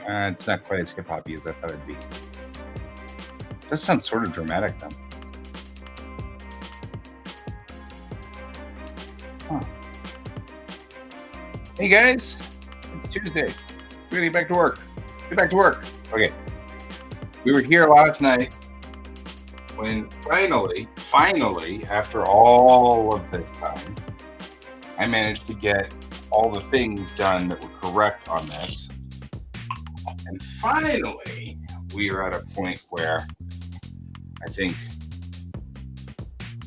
It's not quite as hip-hoppy as I thought it'd be. Does sound sort of dramatic, though. Huh. Hey, guys. It's Tuesday. We're gonna get back to work. Get back to work. Okay. We were here last night when finally, after all of this time, I managed to get all the things done that were correct on this. And finally, we are at a point where I think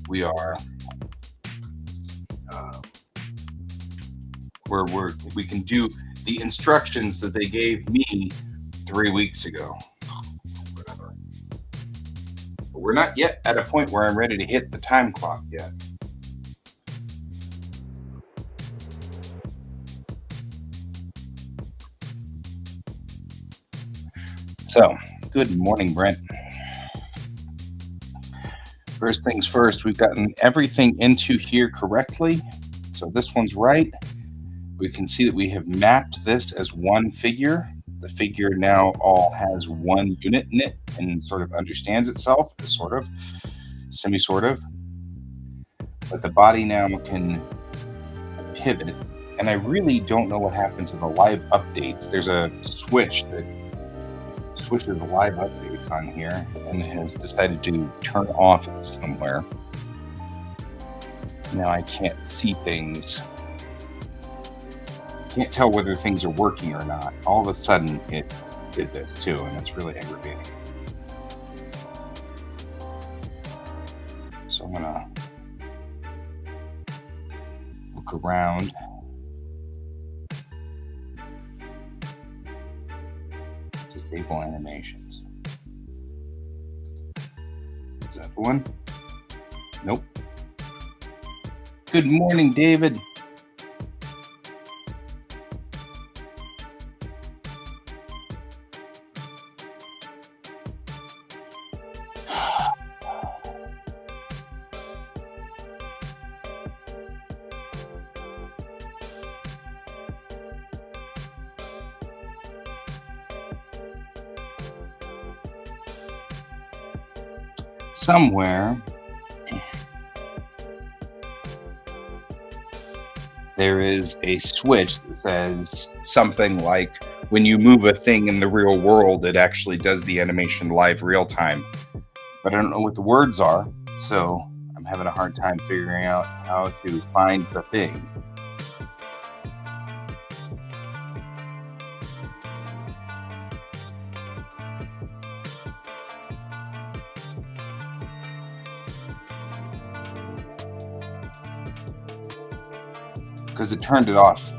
we are where we can do the instructions that they gave me 3 weeks ago. Whatever. But we're not yet at a point where I'm ready to hit the time clock yet. So, good morning, Brent. First things first, we've gotten everything into here correctly. So this one's right. We can see that we have mapped this as one figure. The figure now all has one unit in it and sort of understands itself, sort of, sort of. But the body now can pivot. And I really don't know what happened to the live updates. There's a switch that switches the live updates on here and has decided to turn off somewhere. Now I can't see things. Can't tell whether things are working or not. All of a sudden it did this too, and it's really aggravating. So I'm gonna look around. Disable animations. Is that the one? Nope. Good morning, David. Somewhere there is a switch that says something like, when you move a thing in the real world, it actually does the animation live real time. But I don't know what the words are, so I'm having a hard time figuring out how to find the thing. Because it turned it off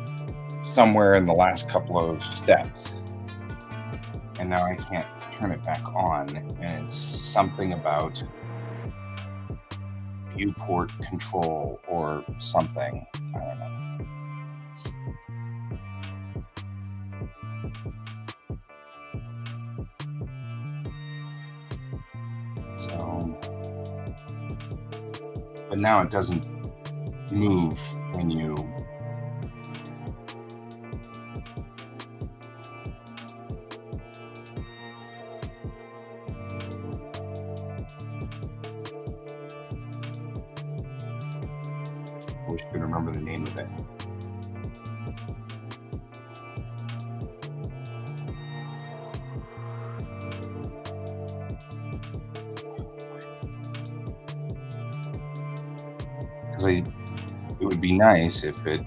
somewhere in the last couple of steps. And now I can't turn it back on. And it's something about viewport control or something. I don't know. So, but now it doesn't move when you I wish I could remember the name of it. Because it would be nice if it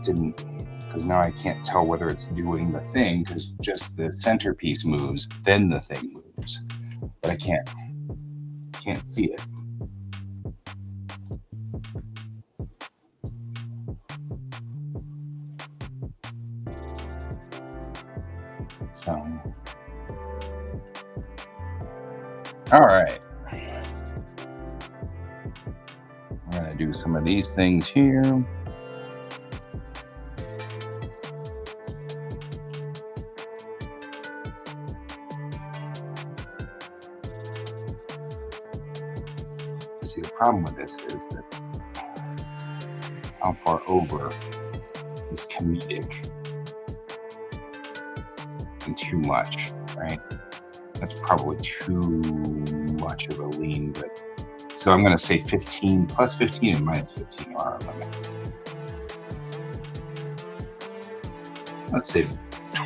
didn't, because now I can't tell whether it's doing the thing, because just the centerpiece moves, then the thing moves. But I can't see it. So, all right. I'm going to do some of these things here. See, the problem with this is that how far over is comedic. talking too much, right? That's probably too much of a lean, but so I'm going to say 15 plus 15 and minus 15 are our limits. Let's say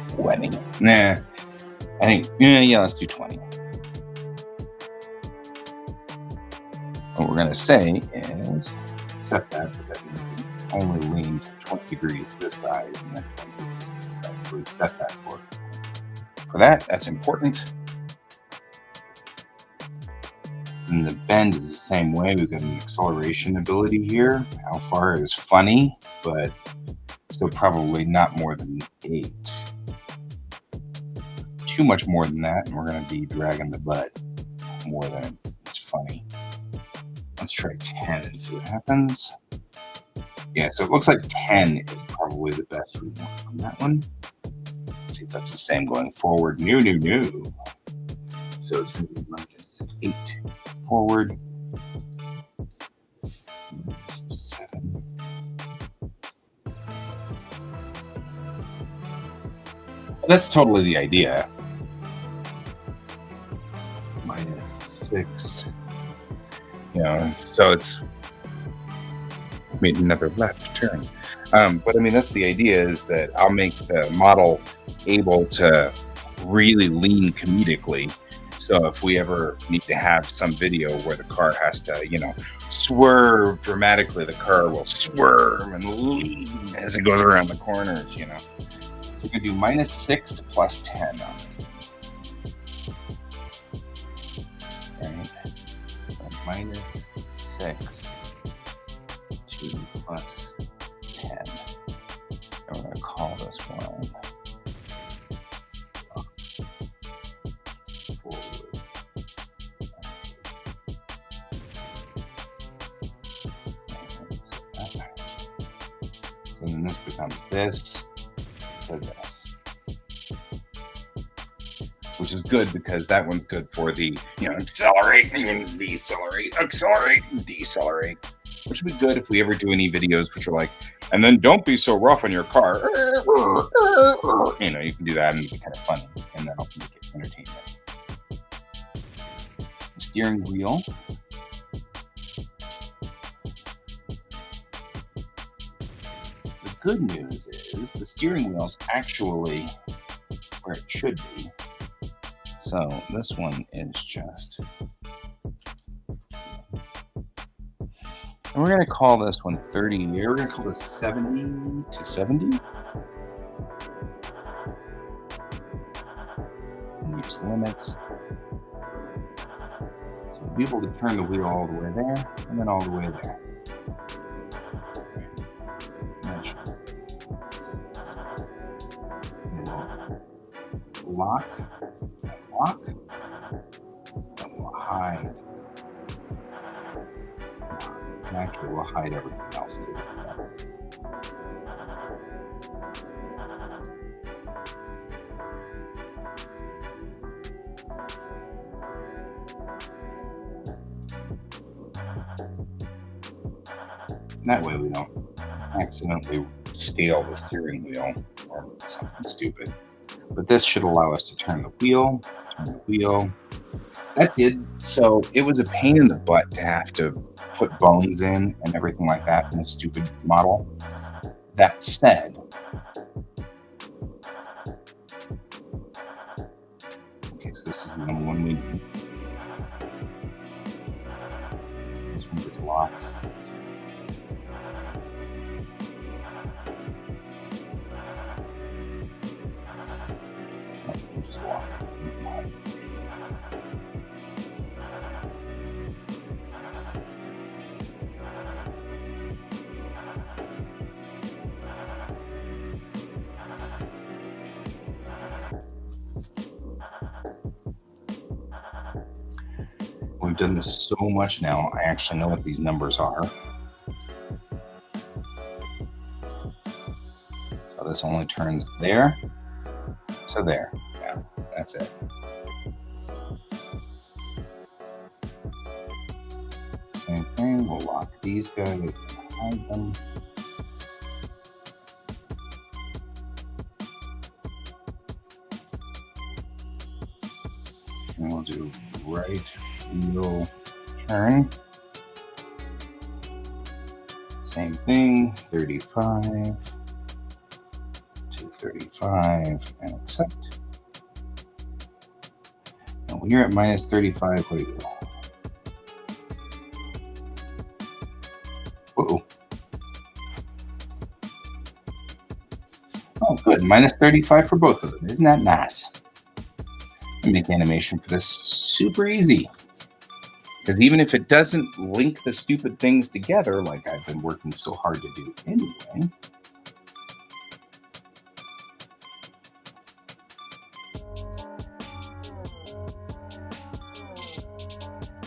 20. Nah, I think, yeah, let's do 20. What we're going to say is set that, but that means we only lean to 20 degrees this side and then 20 degrees this side. So we've set that for that. That's important. And the bend is the same way. We've got an acceleration ability here. How far is funny, but still probably not more than 8. Too much more than that, and we're going to be dragging the butt more than it's funny. Let's try 10 and see what happens. Yeah, so it looks like 10 is probably the best we want on that one. Let's see if that's the same going forward. No. So it's going to be minus 8 forward. Minus 7. That's totally the idea. Minus 6. So it's made another left turn. But I mean, that's the idea, is that I'll make the model able to really lean comedically. So if we ever need to have some video where the car has to, swerve dramatically, the car will swerve and lean as it goes around the corners, So we can do minus 6 to plus 10 on this. Right? So minus 6 to plus 10. And we're going to call this one forward. And then this becomes this to this, which is good because that one's good for the accelerate and decelerate, accelerate and decelerate, which would be good if we ever do any videos which are like, and then don't be so rough on your car. You can do that and it'd be kind of funny, and that'll make it entertainment. The steering wheel. The good news is the steering wheel's actually where it should be. So this one is just, and we're going to call this one 30. We're going to call this 70 to 70. And use limits. So we'll be able to turn the wheel all the way there and then all the way there. Lock, and we'll hide. And actually, we'll hide everything else too. And that way we don't accidentally scale the steering wheel or something stupid. But this should allow us to turn the wheel. That did, so it was a pain in the butt to have to put bones in and everything like that in a stupid model. That said, okay, so this is the only one we need. This one gets locked. Just lock it. We've done this so much now, I actually know what these numbers are. So this only turns there to there. Yeah, that's it. Same thing, we'll lock these guys and hide them. we'll do right wheel turn. Same thing, 35 to 35 and accept. And when you're at minus 35, what do you do? Uh-oh. Oh, good. Minus 35 for both of them. Isn't that nice? I make animation for this super easy. Because even if it doesn't link the stupid things together, like I've been working so hard to do anyway.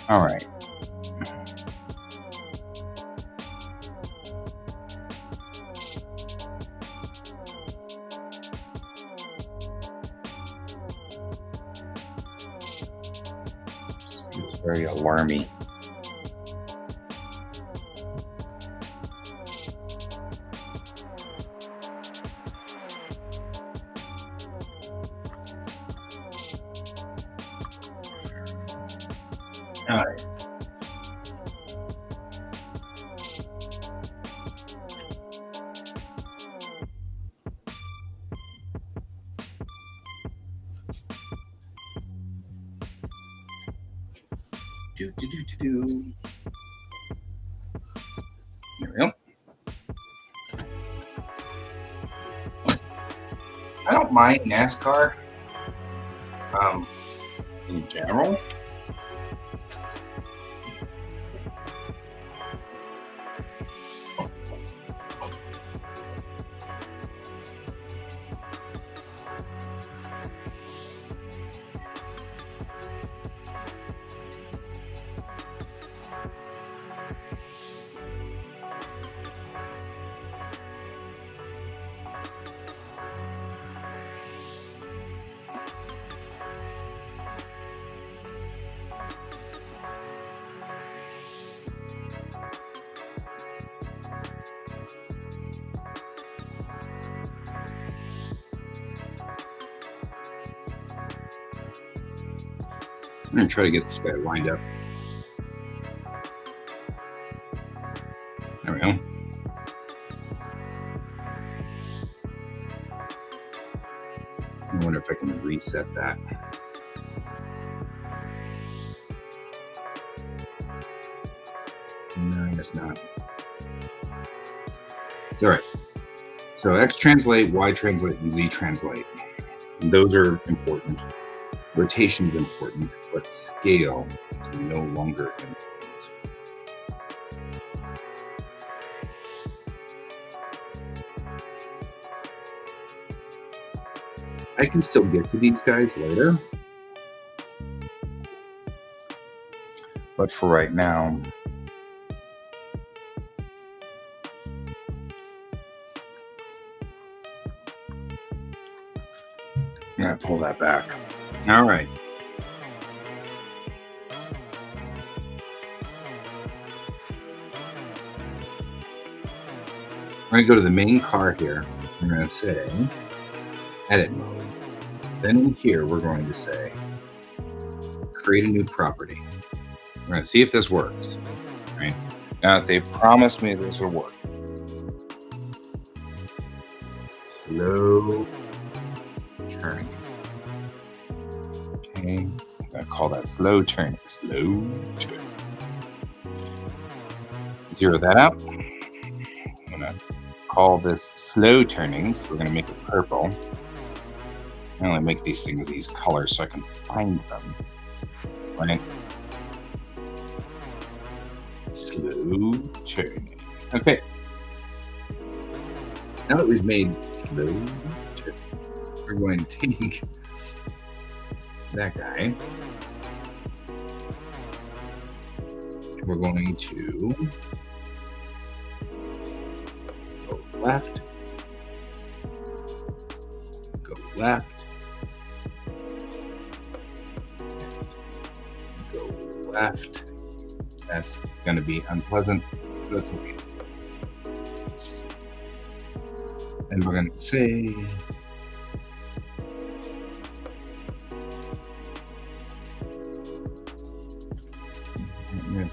All right. Feels very alarmy. All right. Do. There we go. I don't mind NASCAR in general. I'm going to try to get this guy lined up. There we go. I wonder if I can reset that. No, I guess not. It's all right. So X translate, Y translate, and Z translate. And those are important. Rotation is important, but scale is no longer important. I can still get to these guys later. But for right now, I'm going to pull that back. All right. I'm going to go to the main car here. I'm going to say edit mode. Then in here, we're going to say create a new property. We're going to see if this works. Right? Now, they've promised me this will work. Slow turning. Okay, I'm going to call that slow turning. Slow turning. Zero that out. I'm going to call this slow turning. So we're going to make it purple. I only make these things these colors so I can find them. Right? Slow turning. Okay. Now that we've made slow turning, we're going to take that guy. We're going to go left, go left, go left. That's going to be unpleasant. That's okay. And we're going to say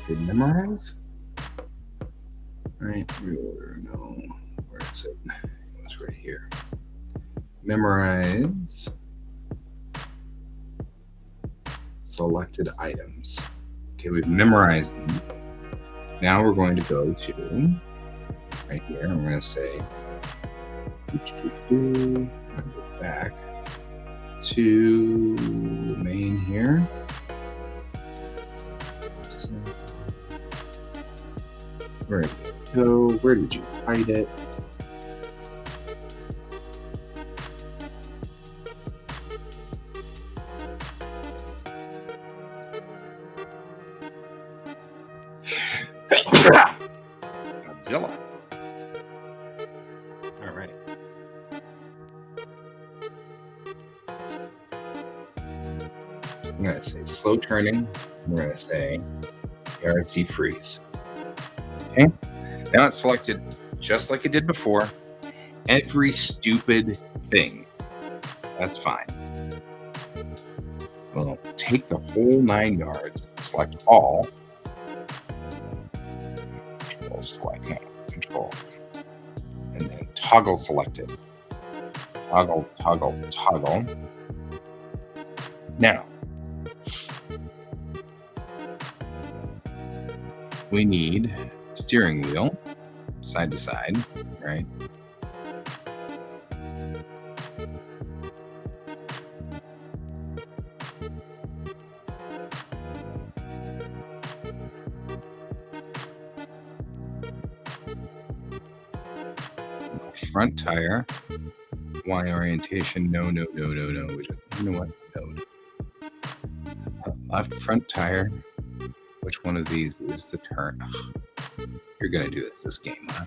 say memorize. Right, no, where is it? It's right here. Memorize selected items. Okay, we've memorized them. Now we're going to go to right here. I'm going to say, go back to main here. So, where did it go? Where did you hide it? Godzilla. All right. I'm going to say slow turning. We're going to say RC freeze. Okay. Now it's selected just like it did before. Every stupid thing. That's fine. We'll take the whole 9 yards, select all. Control select, no, control. And then toggle selected. Toggle, toggle, toggle. Now, we need steering wheel, side to side, right? Front tire, Y orientation, no. You know what? Node. Left front tire. Which one of these is the turn? Ugh. You're gonna do this game, huh?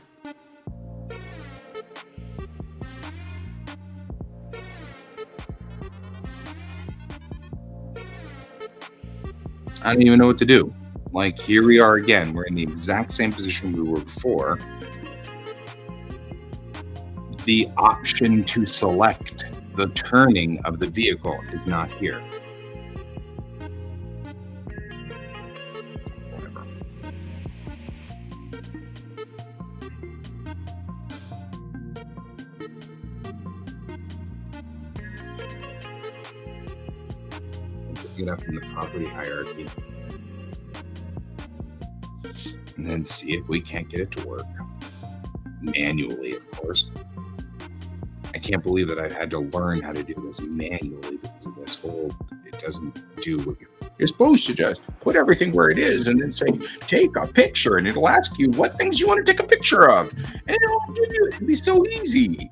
I don't even know what to do. Like, here we are again. We're in the exact same position we were before. The option to select the turning of the vehicle is not here. Whatever. Get up in the property hierarchy. And then see if we can't get it to work. Manually, of course. I can't believe that I've had to learn how to do this manually because of this whole, it doesn't do what you're supposed to just put everything where it is and then say, take a picture, and it'll ask you what things you want to take a picture of. And it'll give you, it'll be so easy.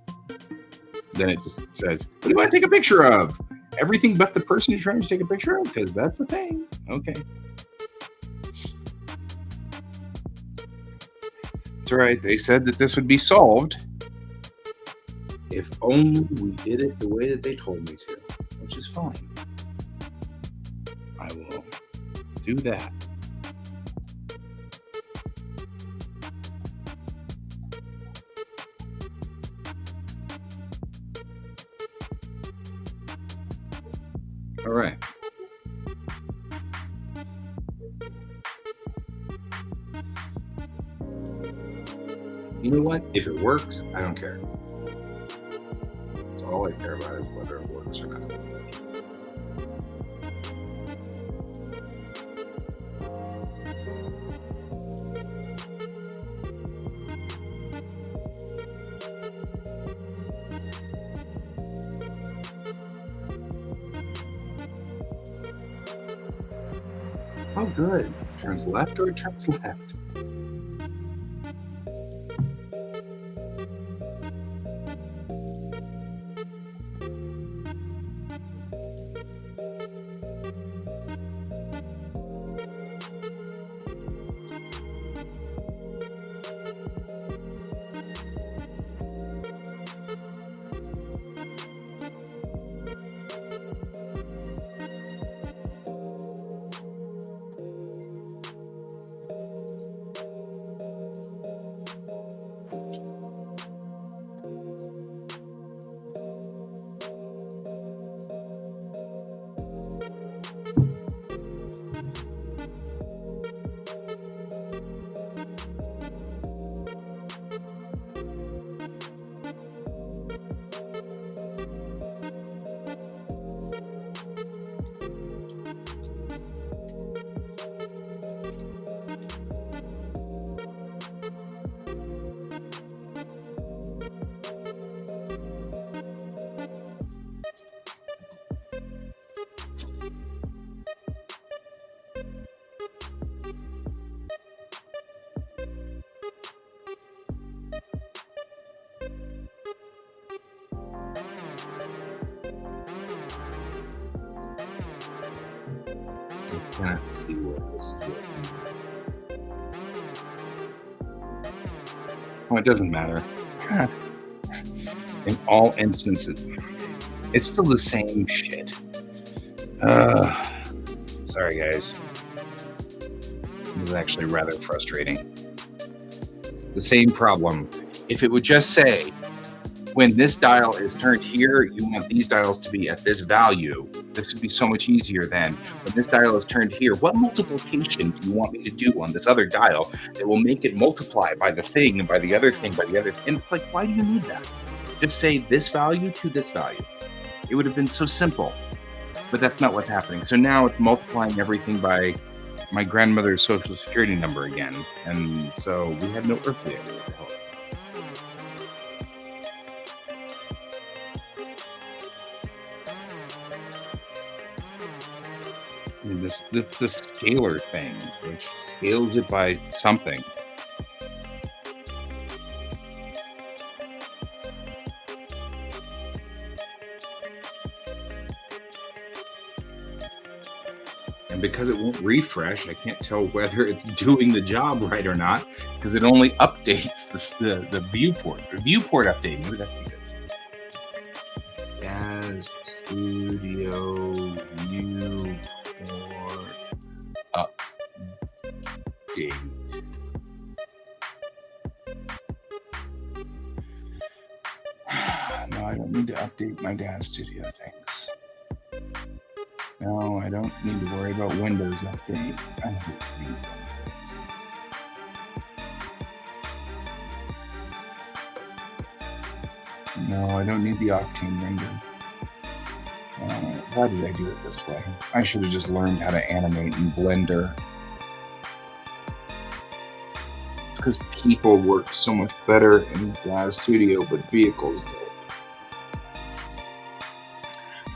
Then it just says, what do you want to take a picture of? Everything but the person you're trying to take a picture of, because that's the thing. Okay. That's right. They said that this would be solved if only we did it the way that they told me to, which is fine. I will do that. All right. You know what? If it works, I don't care. So all I care about is whether it works or not. Oh, good. Turns left or it turns left? Let's see what this is. Oh, it doesn't matter. In all instances, it's still the same shit. Sorry, guys. This is actually rather frustrating. The same problem. If it would just say, when this dial is turned here, you want these dials to be at this value. This would be so much easier than when this dial is turned here. What multiplication do you want me to do on this other dial that will make it multiply by the thing and by the other thing, by the other thing? And it's like, why do you need that? Just say this value to this value. It would have been so simple, but that's not what's happening. So now it's multiplying everything by my grandmother's social security number again. And so we have no earthly idea what the hell. I mean, this scalar thing, which scales it by something. And because it won't refresh, I can't tell whether it's doing the job right or not, because it only updates the viewport. The viewport update. Maybe that's what it is. Jazz Studio Viewport update. No, I don't need to update my Jazz Studio things. No, I don't need to worry about Windows update. I hate things like this. No, I don't need the Octane render. Why did I do it this way? I should have just learned how to animate in Blender. It's because people work so much better in Jazz Studio, but vehicles don't.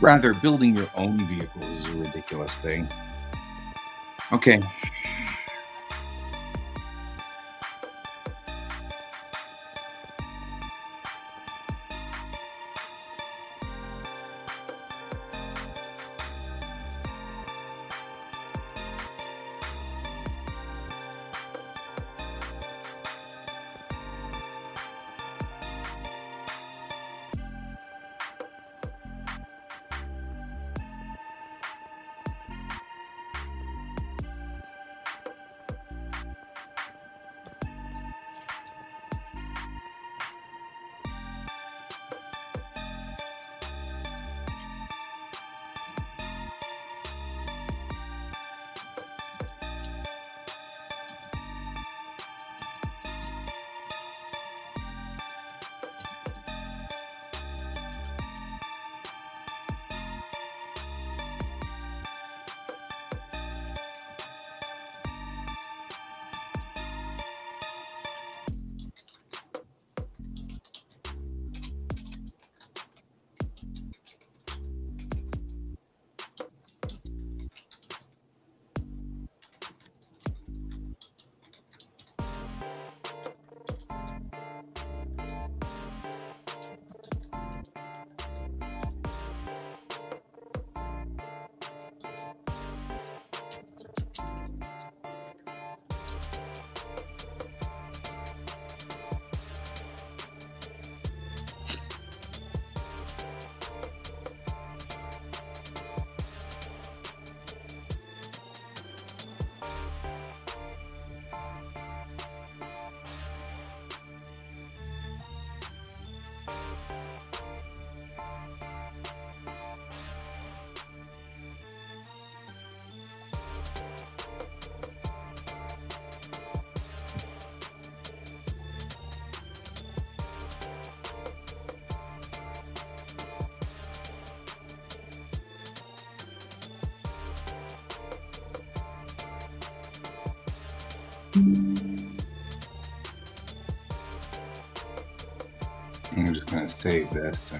Rather, building your own vehicles is a ridiculous thing. Okay. I'm just going to save this.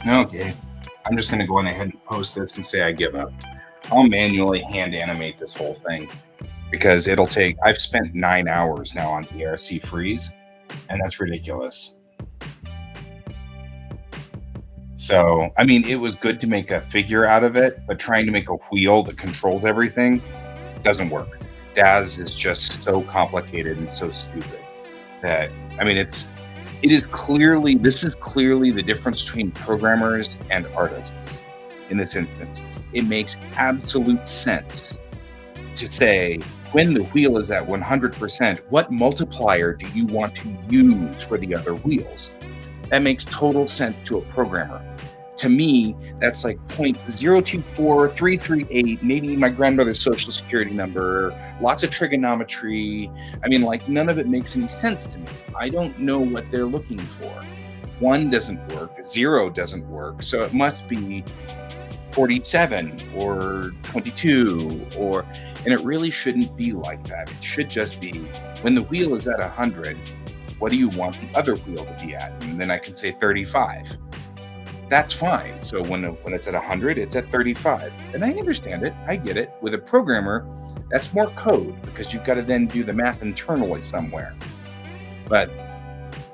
Okay, I'm just going to go on ahead and post this and say I give up. I'll manually hand animate this whole thing because it'll take, I've spent 9 hours now on ERC freeze, and that's ridiculous. So, I mean, it was good to make a figure out of it, but trying to make a wheel that controls everything doesn't work. DAZ is just so complicated and so stupid that, I mean, this is clearly the difference between programmers and artists in this instance. It makes absolute sense to say, when the wheel is at 100%, what multiplier do you want to use for the other wheels? That makes total sense to a programmer. To me, that's like 0.024338, maybe my grandmother's social security number, lots of trigonometry. I mean, like, none of it makes any sense to me. I don't know what they're looking for. 1 doesn't work, 0 doesn't work, so it must be 47 or 22, and it really shouldn't be like that. It should just be, when the wheel is at 100, what do you want the other wheel to be at? And then I can say 35. That's fine. So when it's at 100, it's at 35. And I understand it. I get it. With a programmer, that's more code because you've got to then do the math internally somewhere. But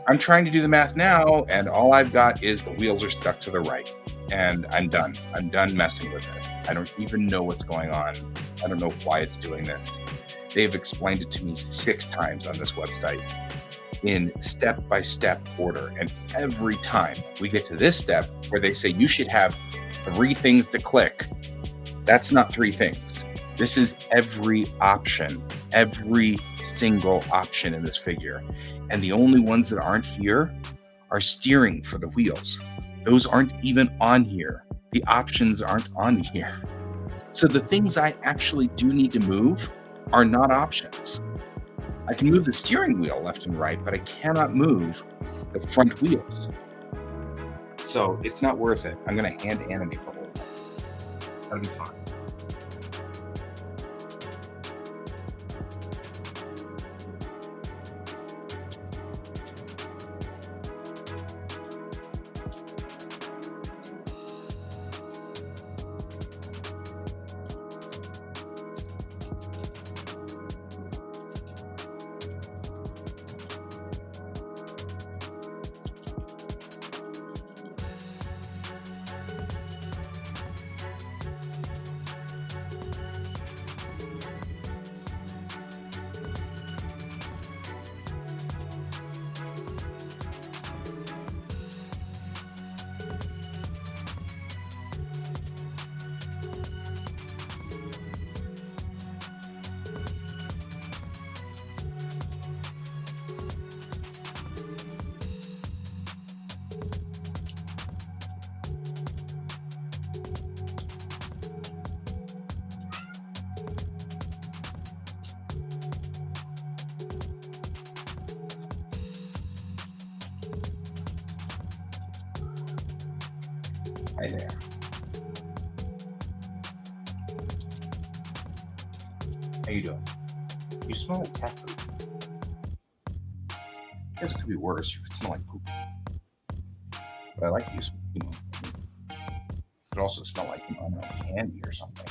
I'm trying to do the math now, and all I've got is the wheels are stuck to the right. And I'm done. I'm done messing with this. I don't even know what's going on. I don't know why it's doing this. They've explained it to me 6 times on this website in step-by-step order. And every time we get to this step where they say you should have 3 things to click, that's not 3 things. This is every option, every single option in this figure. And the only ones that aren't here are steering for the wheels. Those aren't even on here. The options aren't on here. So the things I actually do need to move are not options. I can move the steering wheel left and right, but I cannot move the front wheels. So it's not worth it. I'm going to hand animate the whole thing. That'll be fine. Hi there. How you doing? You smell like cat food. I guess it could be worse. You could smell like poop. But I like you, it could also smell like, I don't know, candy or something.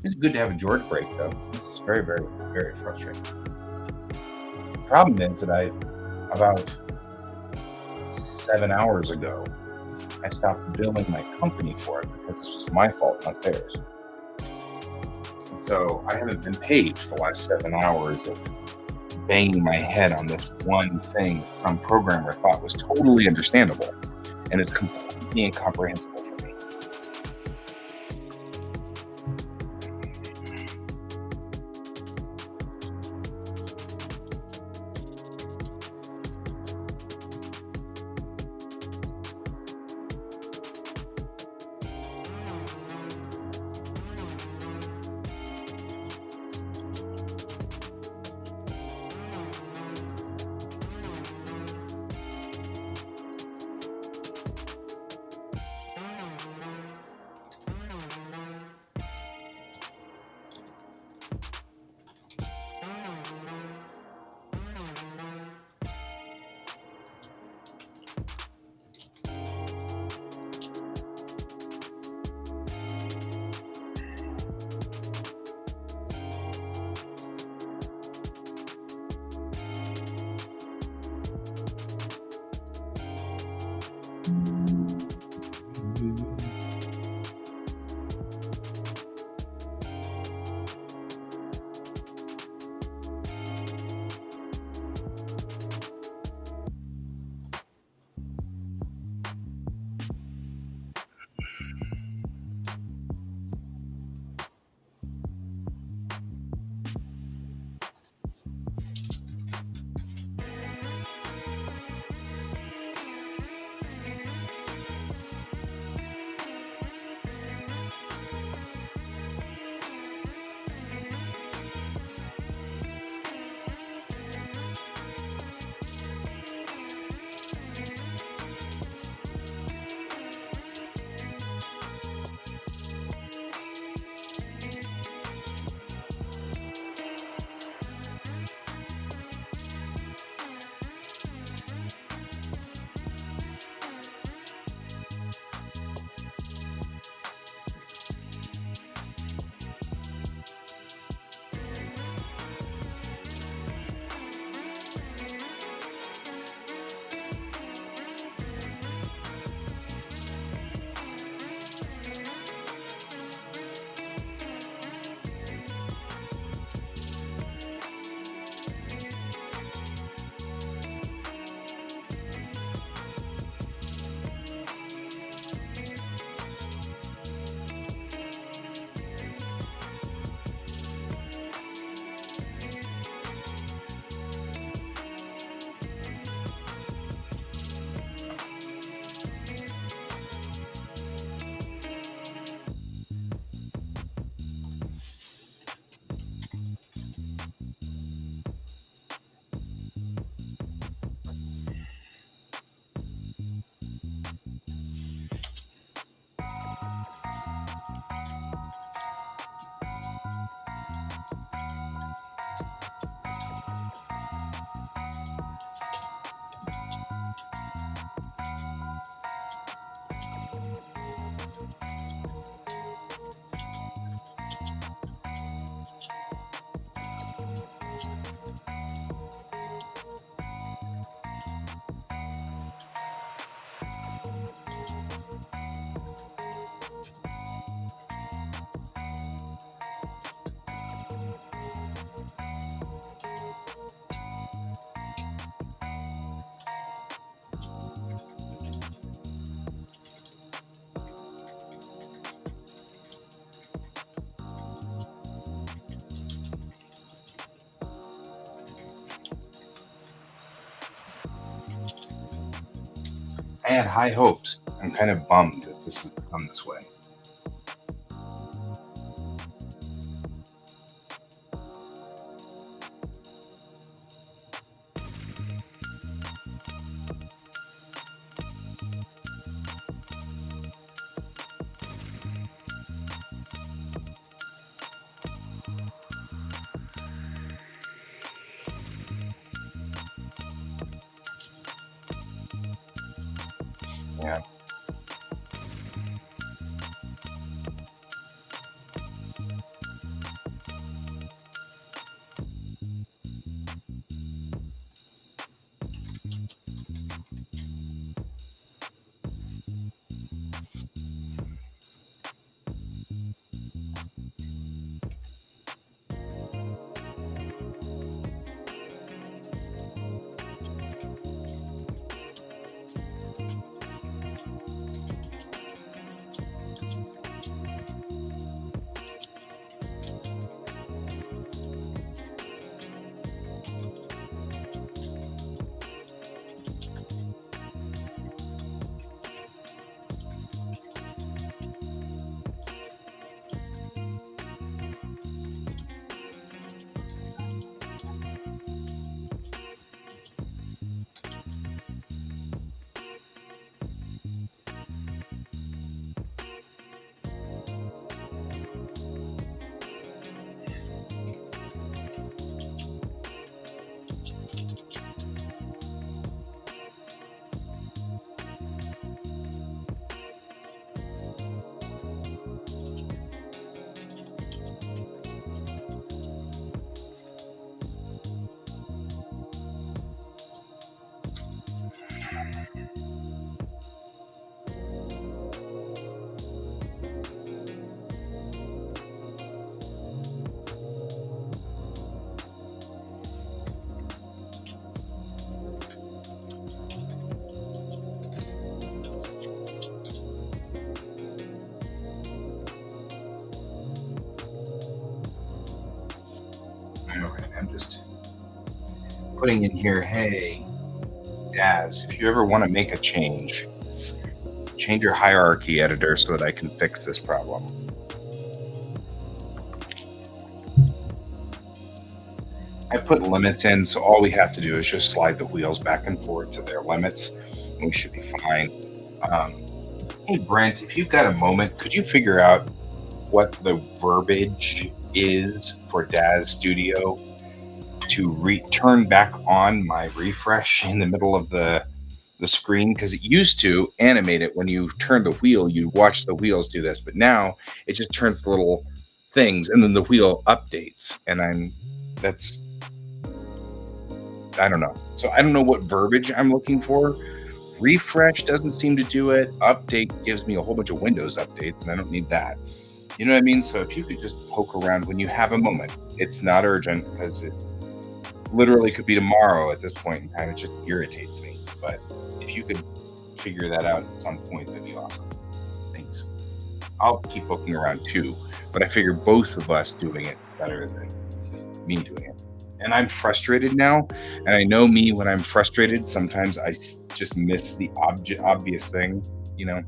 It's good to have a George break, though. This is very, very, very frustrating. The problem is that about 7 hours ago, I stopped billing my company for it because this was my fault, not theirs. And so I haven't been paid for the last 7 hours of banging my head on this one thing that some programmer thought was totally understandable, and it's completely incomprehensible for me. I had high hopes. I'm kind of bummed that this has become this way. Yeah. Okay, I'm just putting in here, hey, Daz, if you ever want to make a change your hierarchy editor so that I can fix this problem. I put limits in, so all we have to do is just slide the wheels back and forth to their limits, and we should be fine. Um, hey, Brent, if you've got a moment, could you figure out what the verbiage is for Daz Studio to turn back on my refresh in the middle of the screen? Because it used to animate it when you turn the wheel, you watch the wheels do this, but now it just turns the little things and then the wheel updates, and that's I don't know. So I don't know what verbiage I'm looking for. Refresh doesn't seem to do it. Update gives me a whole bunch of Windows updates, and I don't need that. You know what I mean? So if you could just poke around when you have a moment, it's not urgent because it literally could be tomorrow at this point in time. It just irritates me. But if you could figure that out at some point, that'd be awesome. Thanks. I'll keep poking around too, but I figure both of us doing it's better than me doing it. And I'm frustrated now, and I know me when I'm frustrated. Sometimes I just miss the obvious thing, you know.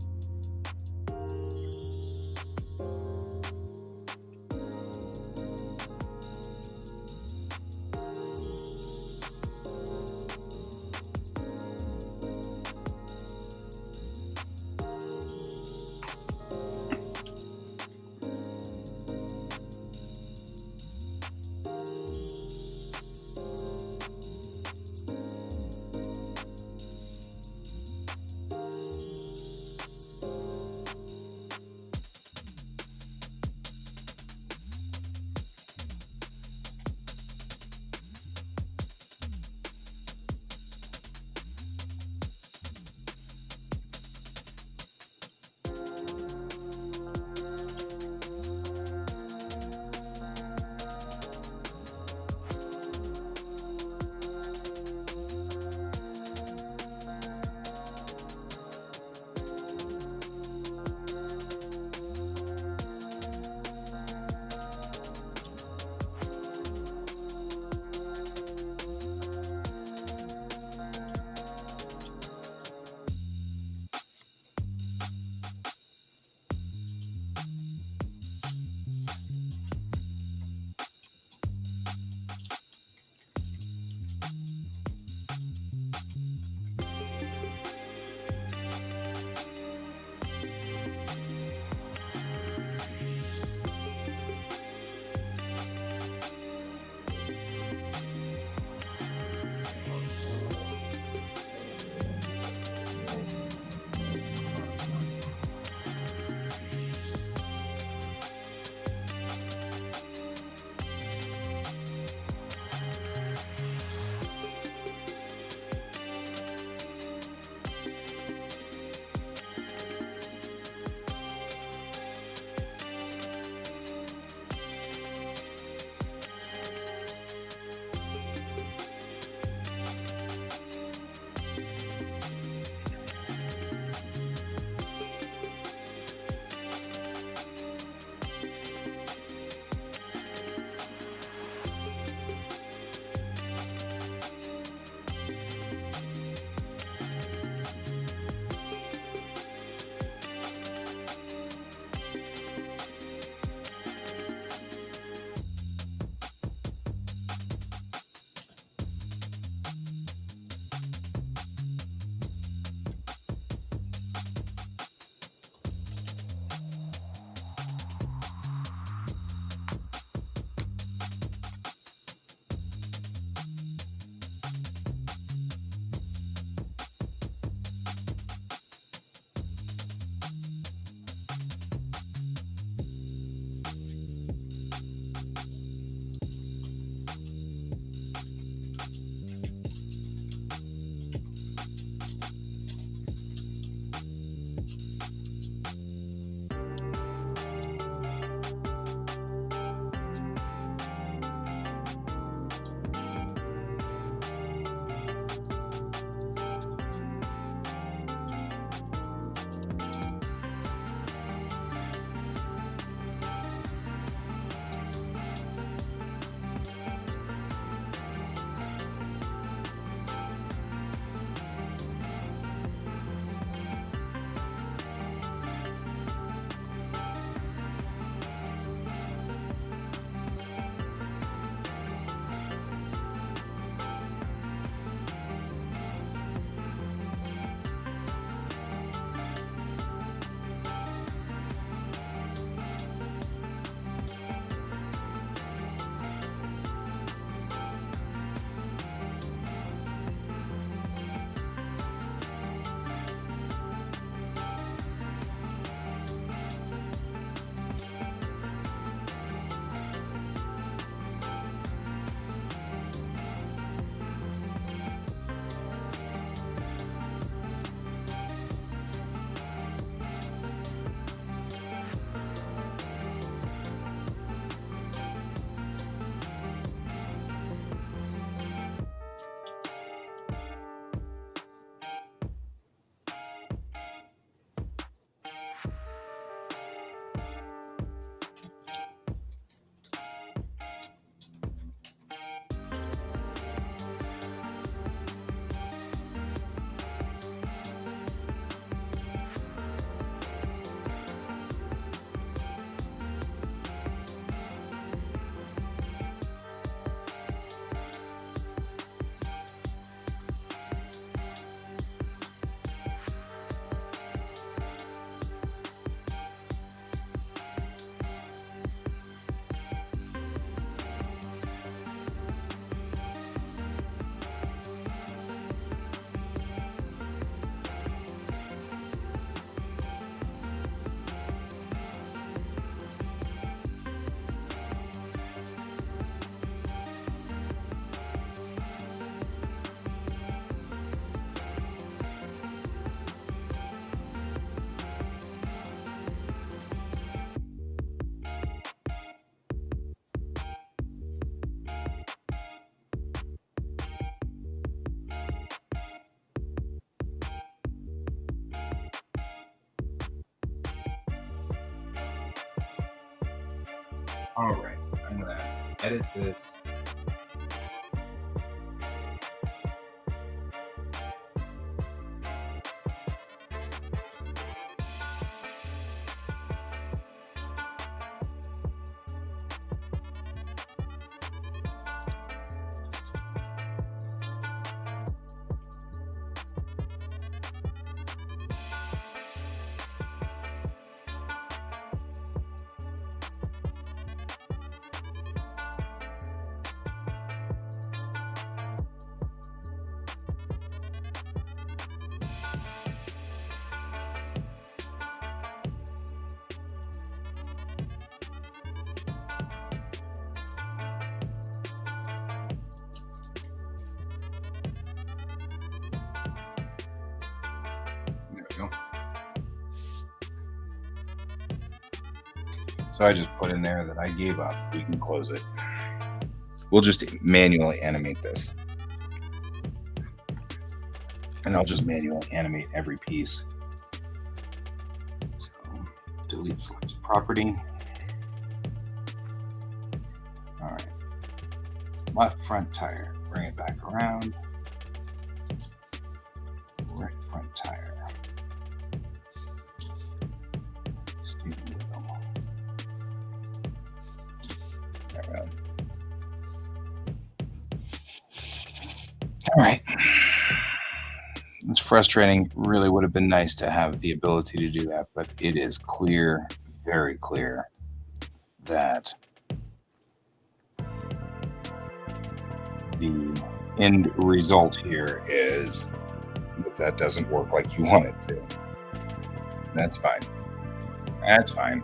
All right, I'm gonna edit this. There we go. So I just put in there that I gave up. We can close it. We'll just manually animate this. And I'll just manually animate every piece. So delete select property. All right. Left front tire. Bring it back around. Right front tire. All right. It's frustrating. Really would have been nice to have the ability to do that, but it is clear, very clear, that the end result here is that doesn't work like you want it to. That's fine. That's fine.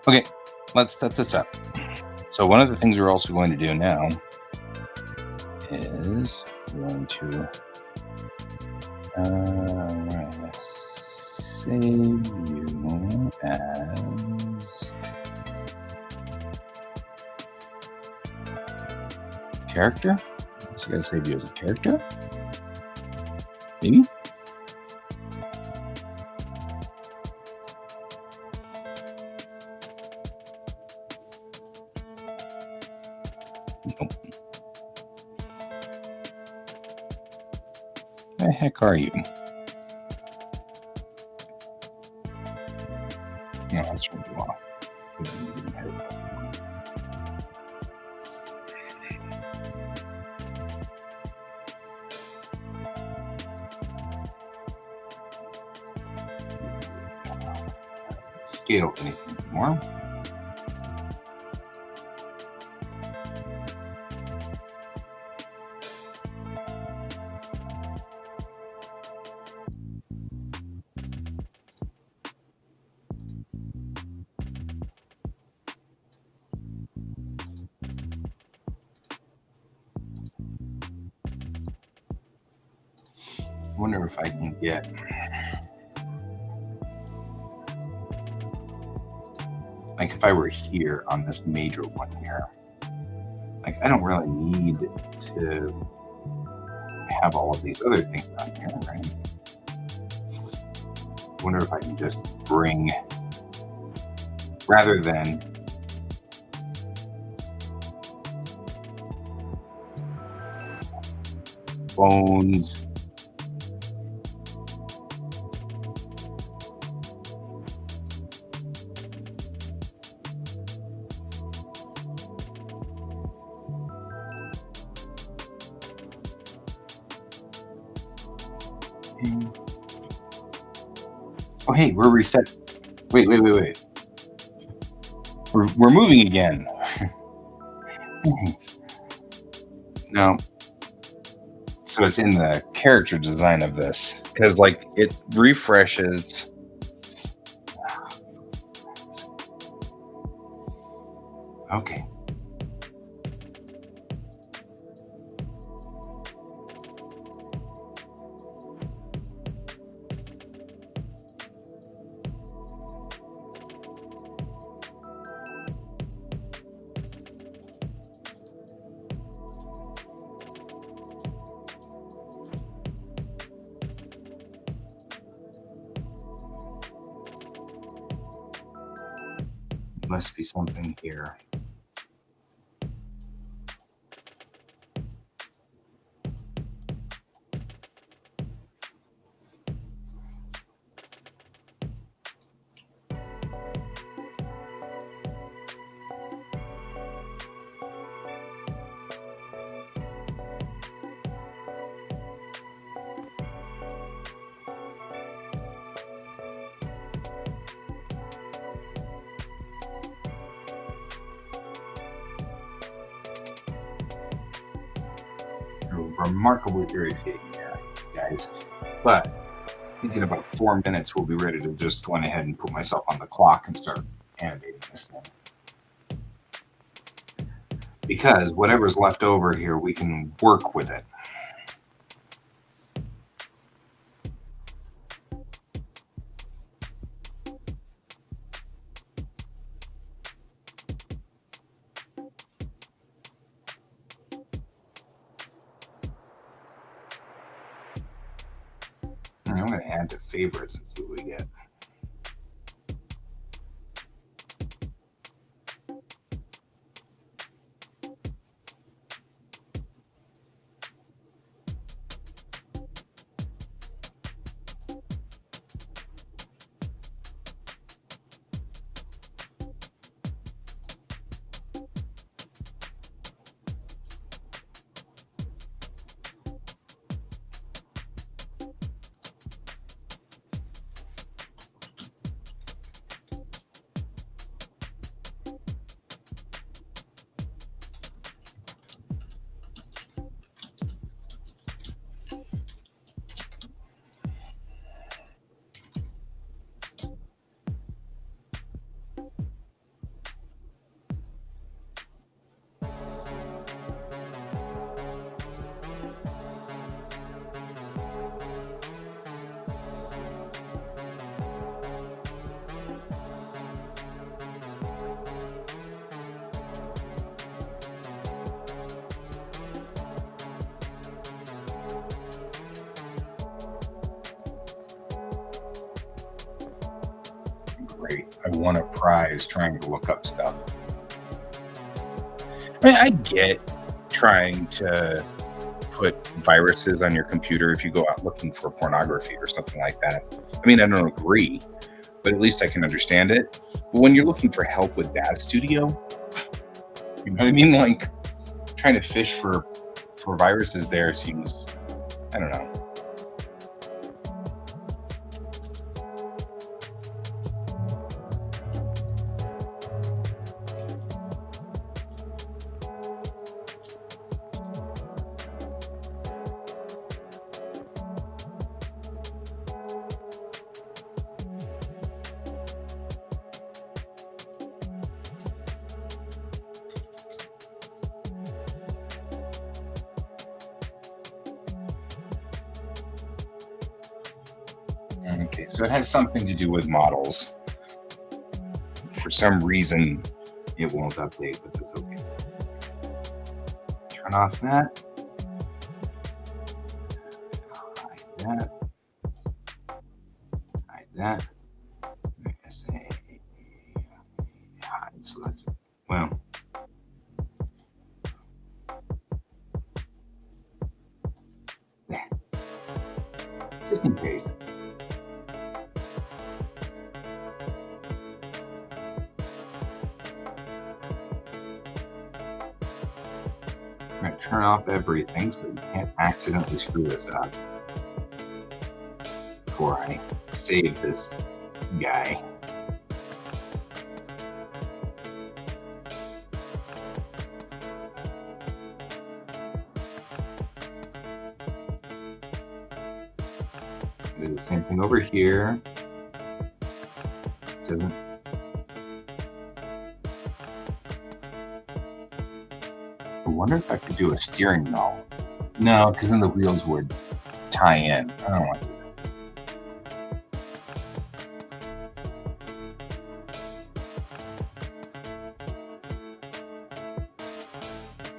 Okay, let's set this up. So one of the things we're also going to do now is we're going to save you as character. So I gotta save you as a character. Maybe. Nope. The heck are you? No, that's from you off. Scale anything more. Wonder if I can get like if I were here on this major one here, like I don't really need to have all of these other things on here, right? Wonder if I can just bring, rather than bones, oh, hey, we're reset. Wait. We're moving again. No, so it's in the character design of this because like it refreshes. Okay. Must be something here. Remarkably irritating here, guys. But thinking about 4 minutes, we'll be ready to just go on ahead and put myself on the clock and start animating this thing. Because whatever's left over here, we can work with it. I'm going to add to favorites and see what we get. Great. I won a prize trying to look up stuff. I mean, I get trying to put viruses on your computer if you go out looking for pornography or something like that. I mean, I don't agree, but at least I can understand it. But when you're looking for help with Daz Studio, you know what I mean? Like trying to fish for viruses there seems, I don't know. Okay, so it has something to do with models. For some reason, it won't update, but that's okay. Turn off that. Hide that. Hide that. Say hide select. Well, there. Just in case. I'm going to turn off everything so you can't accidentally screw this up before I save this guy. Do the same thing over here. Doesn't. I wonder if I could do a steering wheel. No, because then the wheels would tie in. I don't want to do that.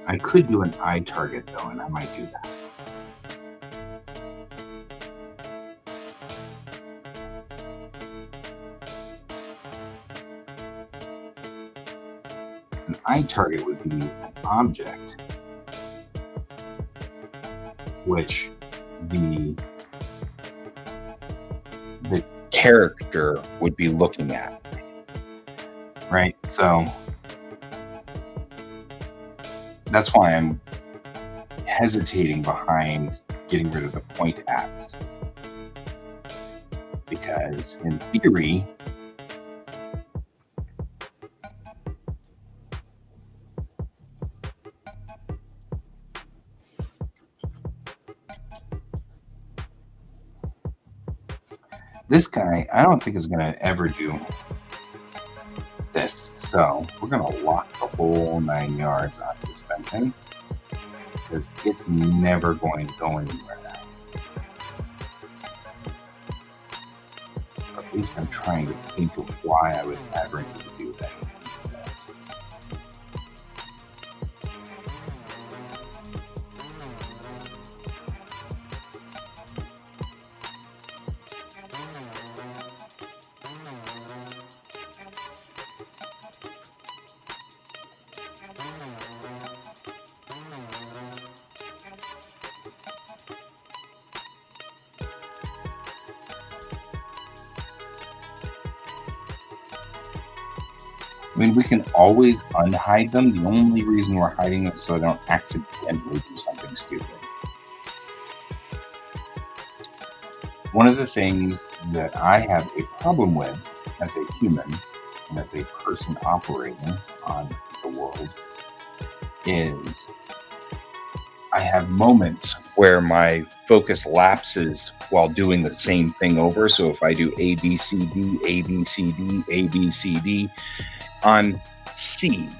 I could do an eye target though, and I might do that. An eye target would be an object which the character would be looking at, right? So that's why I'm hesitating behind getting rid of the point ats, because in theory, this guy, I don't think is going to ever do this. So we're going to lock the whole 9 yards on suspension, because it's never going to go anywhere now. At least I'm trying to think of why I would ever need to do that. I mean, we can always unhide them. The only reason we're hiding them is so I don't accidentally do something stupid. One of the things that I have a problem with as a human and as a person operating on the world is I have moments where my focus lapses while doing the same thing over. So if I do A, B, C, D, A, B, C, D, A, B, C, D, on C,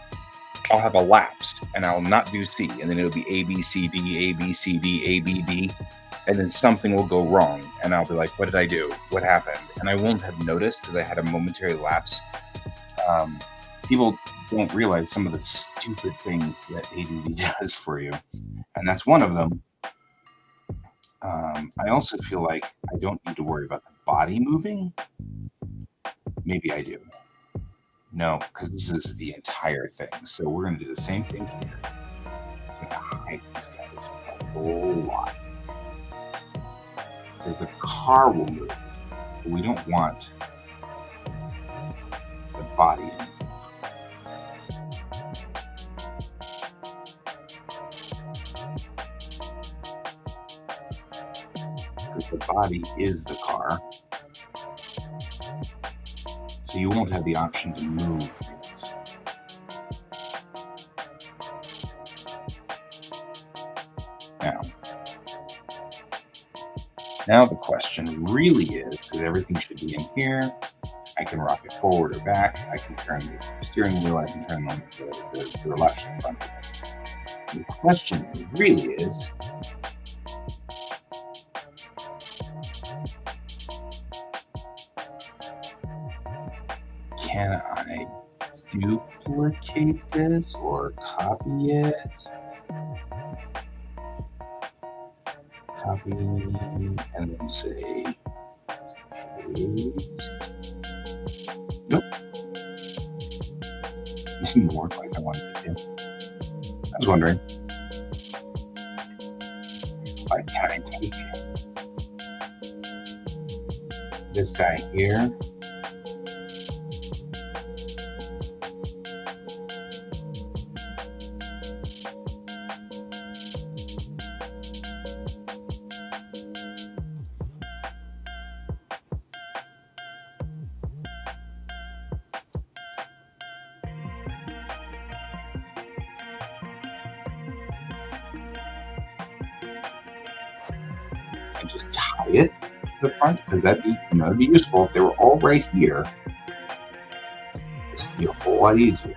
I'll have a lapse and I'll not do C, and then it'll be A, B, C, D, A, B, C, D, A, B, D, and then something will go wrong and I'll be like, what did I do? What happened? And I won't have noticed because I had a momentary lapse. People don't realize some of the stupid things that ADD does for you, and that's one of them. I also feel like I don't need to worry about the body moving. Maybe I do. No, because this is the entire thing. So we're going to do the same thing here. I'm going to hide these guys a whole lot, because the car will move, but we don't want the body to move. Because the body is the car. So you won't have the option to move things. Now the question really is, because everything should be in here, I can rock it forward or back, I can turn the steering wheel, I can turn the left and front of this. The question really is, can I duplicate this or copy it? Copy and then say paste. Nope. This didn't work like I wanted it to. I was wondering, like, can I take this guy here? And just tie it. to the front because that'd be useful if they were all right here. This would be a whole lot easier.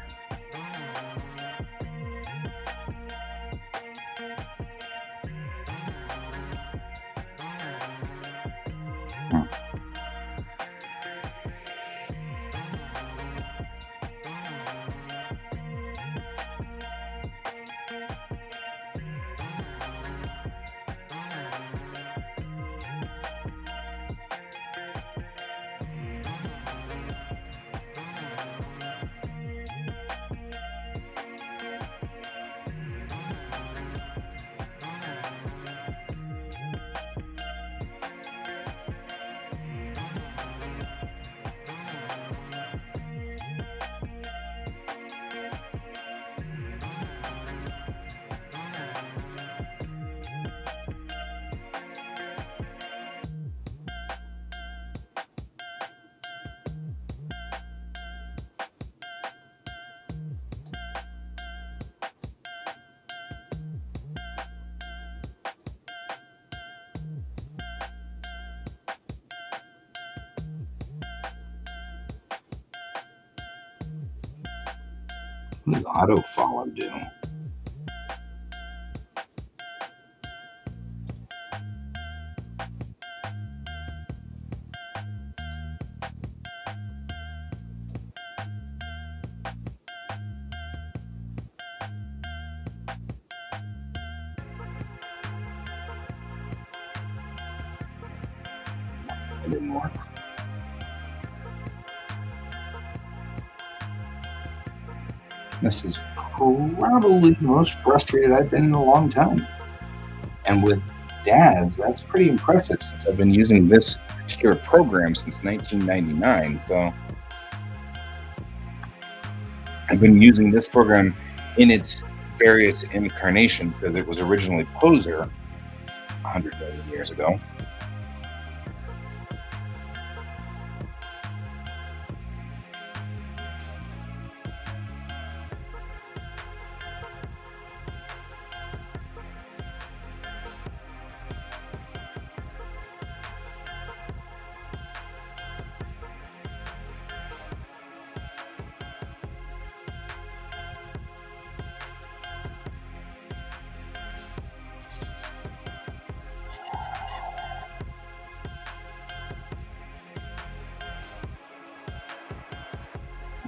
What does auto follow do? It didn't work. This is probably the most frustrated I've been in a long time. And with DAZ, that's pretty impressive since I've been using this particular program since 1999. So I've been using this program in its various incarnations because it was originally Poser 100 million years ago.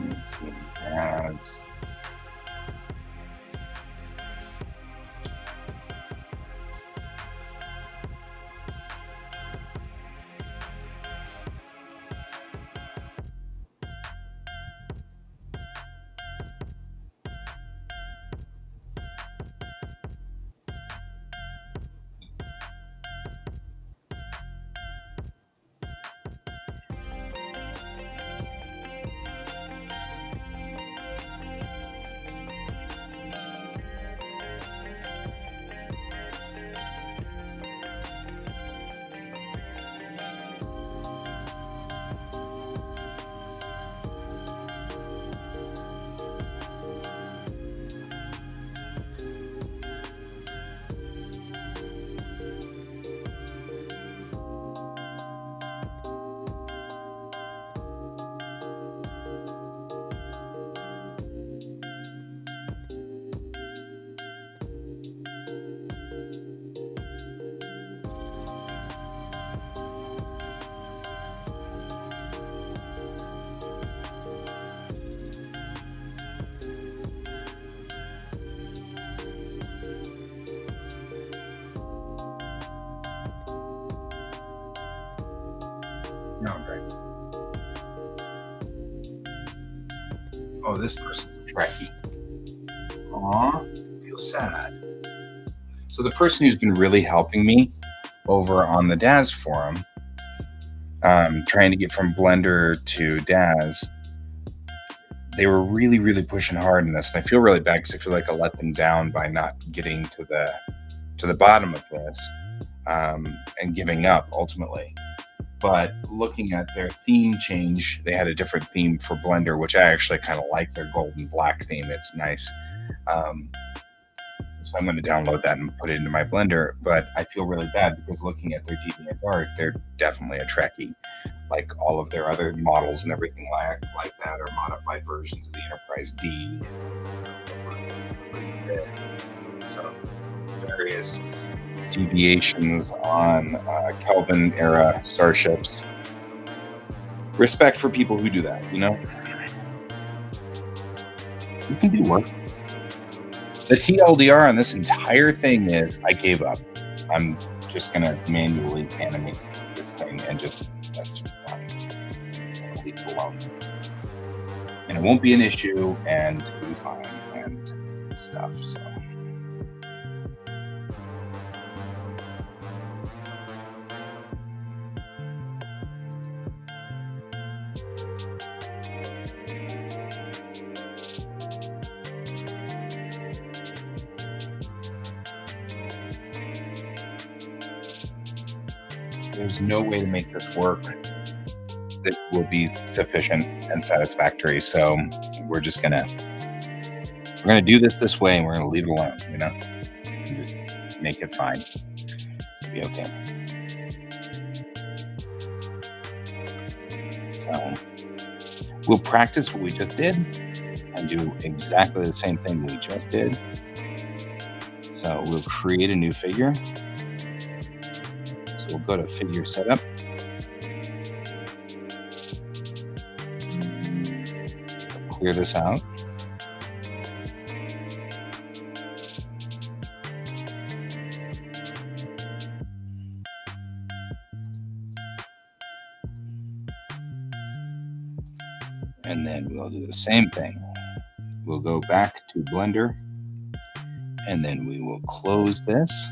Let's see, DAZ. No, right. Oh, this person's Trekkie. Aw, feels sad. So the person who's been really helping me over on the DAZ forum, trying to get from Blender to DAZ, they were really, really pushing hard in this, and I feel really bad because I feel like I let them down by not getting to the bottom of this and giving up ultimately. But looking at their theme change, they had a different theme for Blender, which I actually kind of like their golden black theme. It's nice. So I'm going to download that and put it into my Blender. But I feel really bad because looking at their DeviantArt, they're definitely a Trekkie. Like all of their other models and everything like that are modified versions of the Enterprise D. So various deviations on Kelvin era starships. Respect for people who do that, you know? You can do work. The TLDR on this entire thing is I gave up. I'm just going to manually animate this thing and just, that's fine. I'll leave it alone. And it won't be an issue and it'll be fine and stuff, so. There's no way to make this work that will be sufficient and satisfactory. So we're gonna do this way, and we're gonna leave it alone, you know, and just make it fine. It'll be okay. So we'll practice what we just did and do exactly the same thing we just did. So we'll create a new figure. So we'll go to figure setup. Clear this out. And then we'll do the same thing. We'll go back to Blender and then we will close this.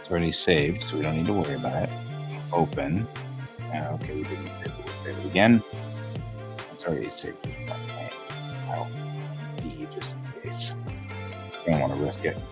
It's already saved, so we don't need to worry about it. Open. Okay, we didn't save it. We'll save it again. It's already saved. I'll be just in case. Don't want to risk it.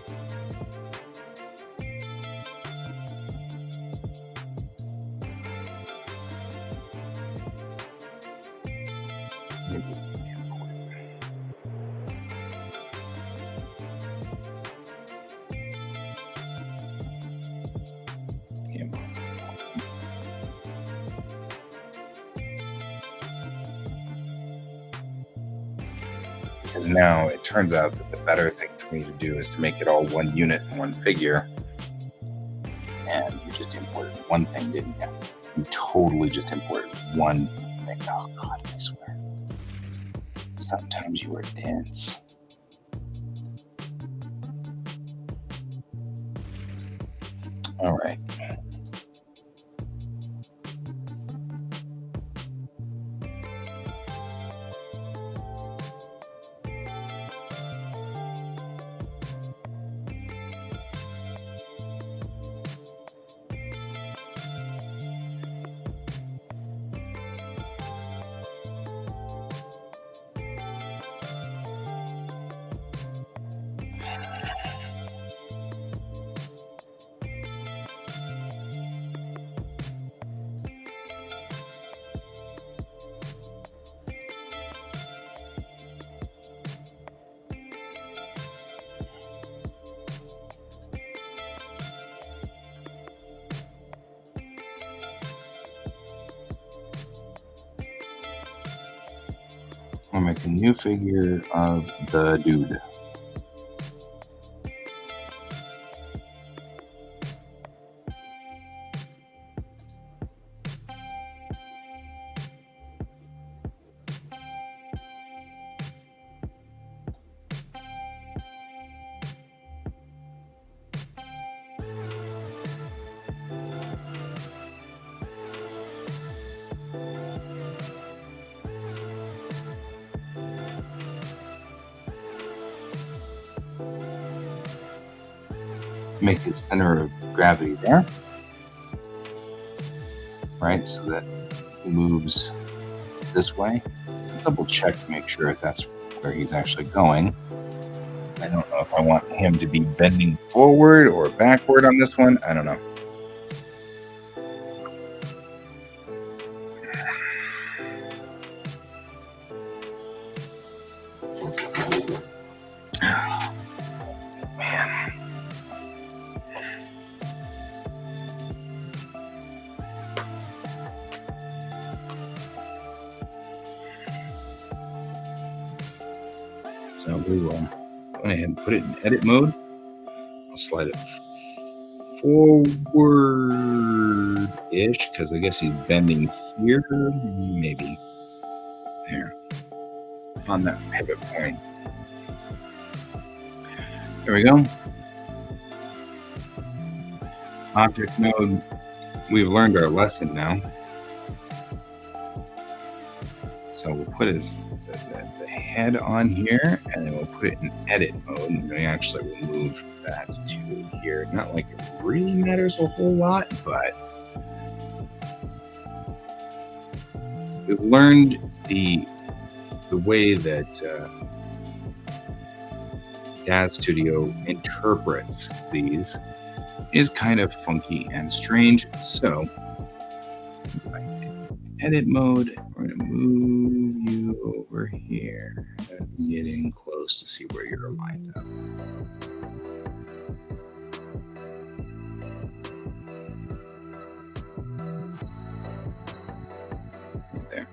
Because now it turns out that the better thing for me to do is to make it all one unit and one figure. And you just imported one thing, didn't you? You totally just imported one thing. Oh God, I swear. Sometimes you are dense. All right. I'll make a new figure of the dude. Make his center of gravity there, right? So that he moves this way. Double check to make sure that's where he's actually going. I don't know if I want him to be bending forward or backward on this one. I don't know. So we will go ahead and put it in edit mode. I'll slide it forward-ish, because I guess he's bending here, maybe. There. On that pivot point. There we go. Object mode. We've learned our lesson now. So we'll put the head on here, and then we'll put it in edit mode. And we actually will move that to here. Not like it really matters a whole lot, but we've learned the way that Daz Studio interprets these is kind of funky and strange. So, edit mode, we're going to move you over here and get in close to see where you're lined up. There.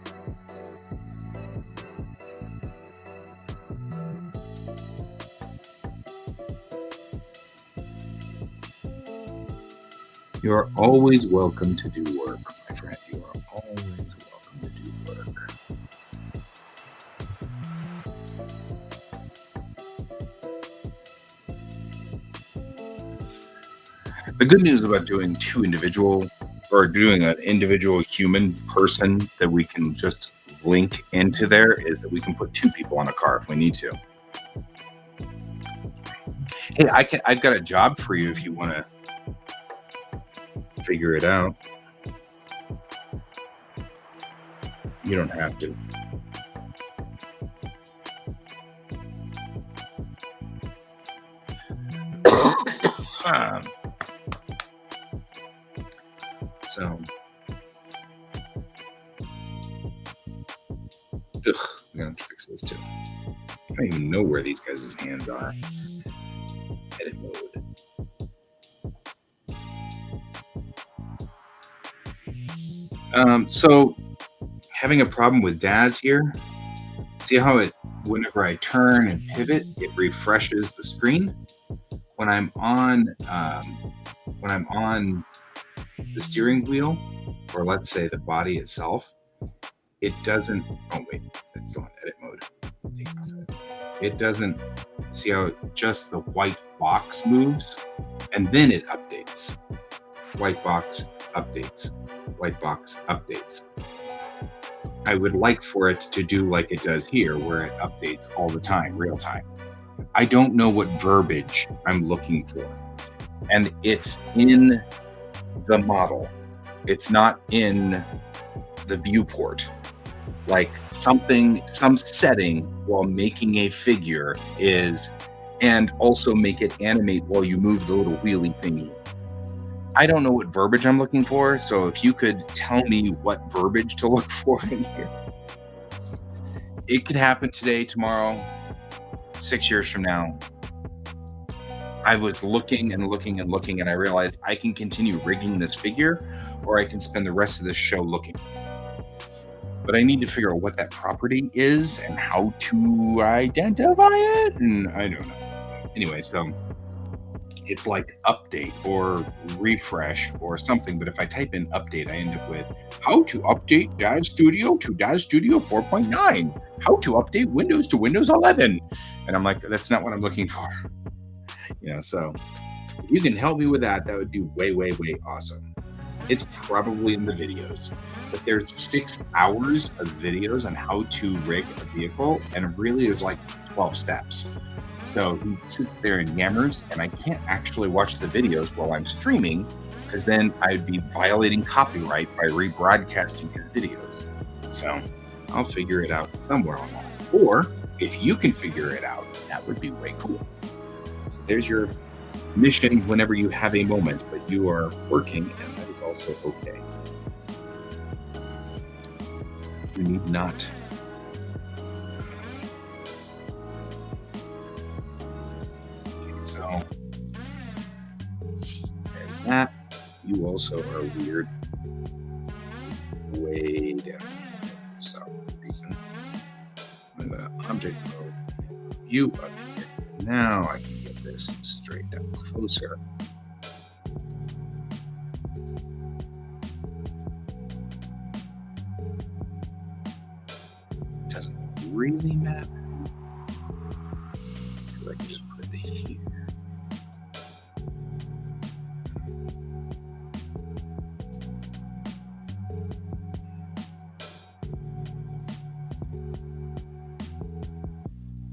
You are always welcome to do work, my friend. You are always welcome to do work. The good news about doing doing an individual human person that we can just link into there is that we can put 2 people on a car if we need to. Hey, I've got a job for you if you want to figure it out. You don't have to. So, I'm gonna fix this too. I don't even know where these guys' hands are. Edit mode. So having a problem with Daz here. See how whenever I turn and pivot, it refreshes the screen. When I'm on the steering wheel, or let's say the body itself, it doesn't. Oh wait, it's still in edit mode. It doesn't. See how just the white box moves, and then it updates. White box updates. White box updates. I would like for it to do like it does here, where it updates all the time, real time. I don't know what verbiage I'm looking for. And it's in the model. It's not in the viewport. Like some setting while making a figure is, and also make it animate while you move the little wheelie thingy. I don't know what verbiage I'm looking for, so if you could tell me what verbiage to look for in here. It could happen today, tomorrow, 6 years from now. I was looking and looking and looking, and I realized I can continue rigging this figure, or I can spend the rest of this show looking. But I need to figure out what that property is and how to identify it, and I don't know. Anyway, so it's like update or refresh or something, but if I type in update, I end up with how to update Daz Studio to Daz Studio 4.9, how to update Windows to Windows 11, and I'm like, that's not what I'm looking for. So if you can help me with that, that would be way, way, way awesome. It's probably in the videos, but there's 6 hours of videos on how to rig a vehicle, and really there's like 12 steps. So he sits there and yammers, and I can't actually watch the videos while I'm streaming, because then I'd be violating copyright by rebroadcasting his videos. So I'll figure it out somewhere along. Or if you can figure it out, that would be way cool. So there's your mission whenever you have a moment, but you are working, and that is also okay. You need not. So there's that. You also are weird. Way down for some reason. I'm going to object mode you up here. Now I can get this straightened out closer. Doesn't really matter. I can just put it here.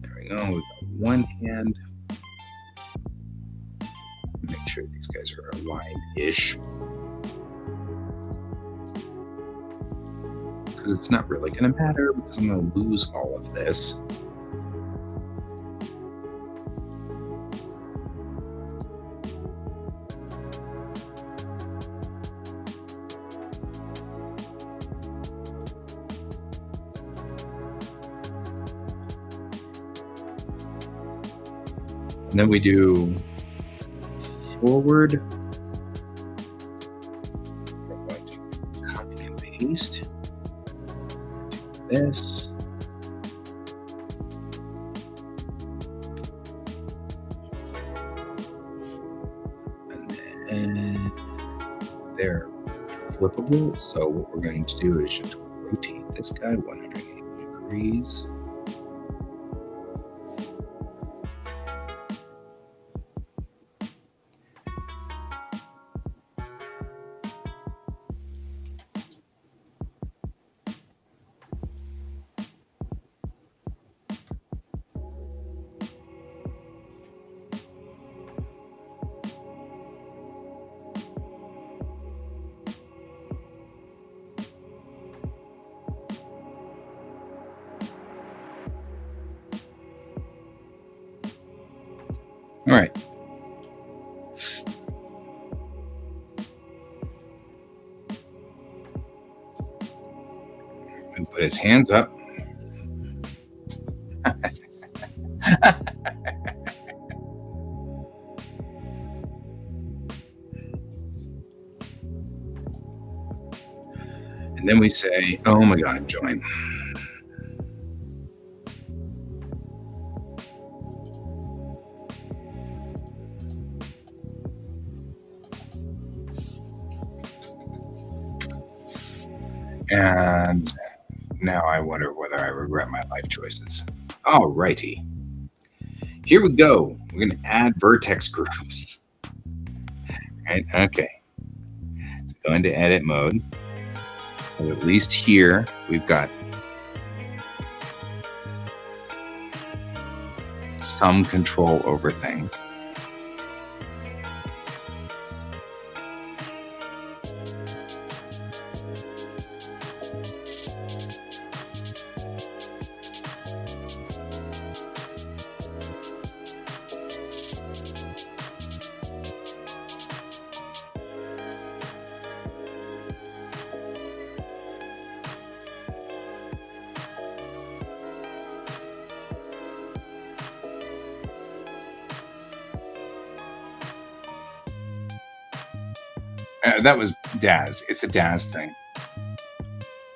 There we go. We've got one hand. Make sure these guys are aligned-ish. Because it's not really going to matter because I'm going to lose all of this. And then we do forward. We're going to copy and paste. Do this. And then they're flippable. So what we're going to do is just rotate this guy 180 degrees. All right. And put his hands up. And then we say, oh my God, join. And now I wonder whether I regret my life choices. All righty. Here we go. We're going to add vertex groups. Right? Okay. So go into edit mode. So at least here we've got some control over things. That was Daz. It's a Daz thing.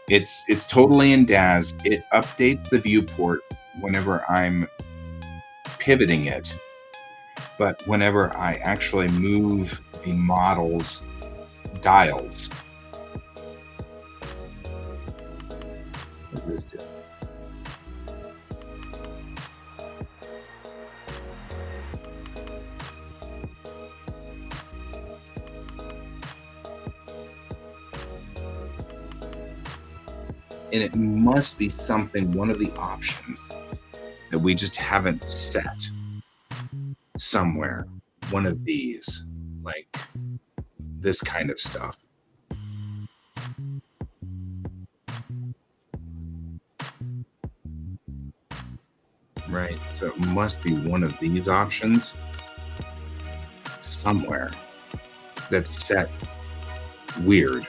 It's totally in Daz. It updates the viewport whenever I'm pivoting it, but whenever I actually move the model's dials, what does this do? And it must be something, one of the options that we just haven't set somewhere. One of these, like this kind of stuff. Right, so it must be one of these options somewhere that's set weird.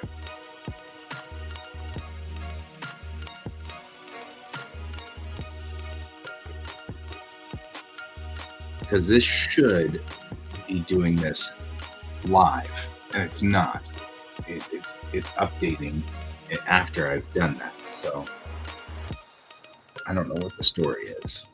Because this should be doing this live, and it's not. It's updating it after I've done that. So I don't know what the story is.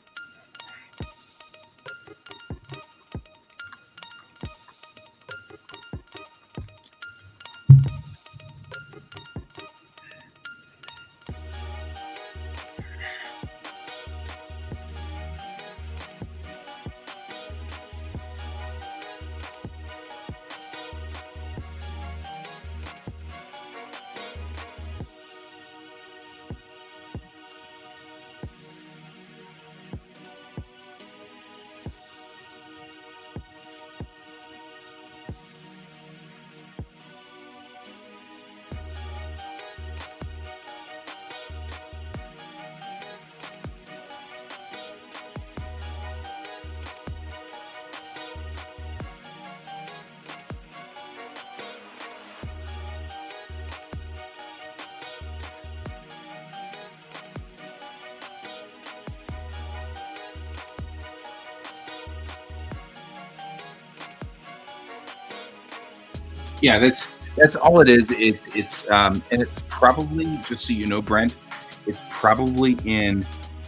Yeah, that's all it is. And it's probably, just so you know, Brent, it's probably in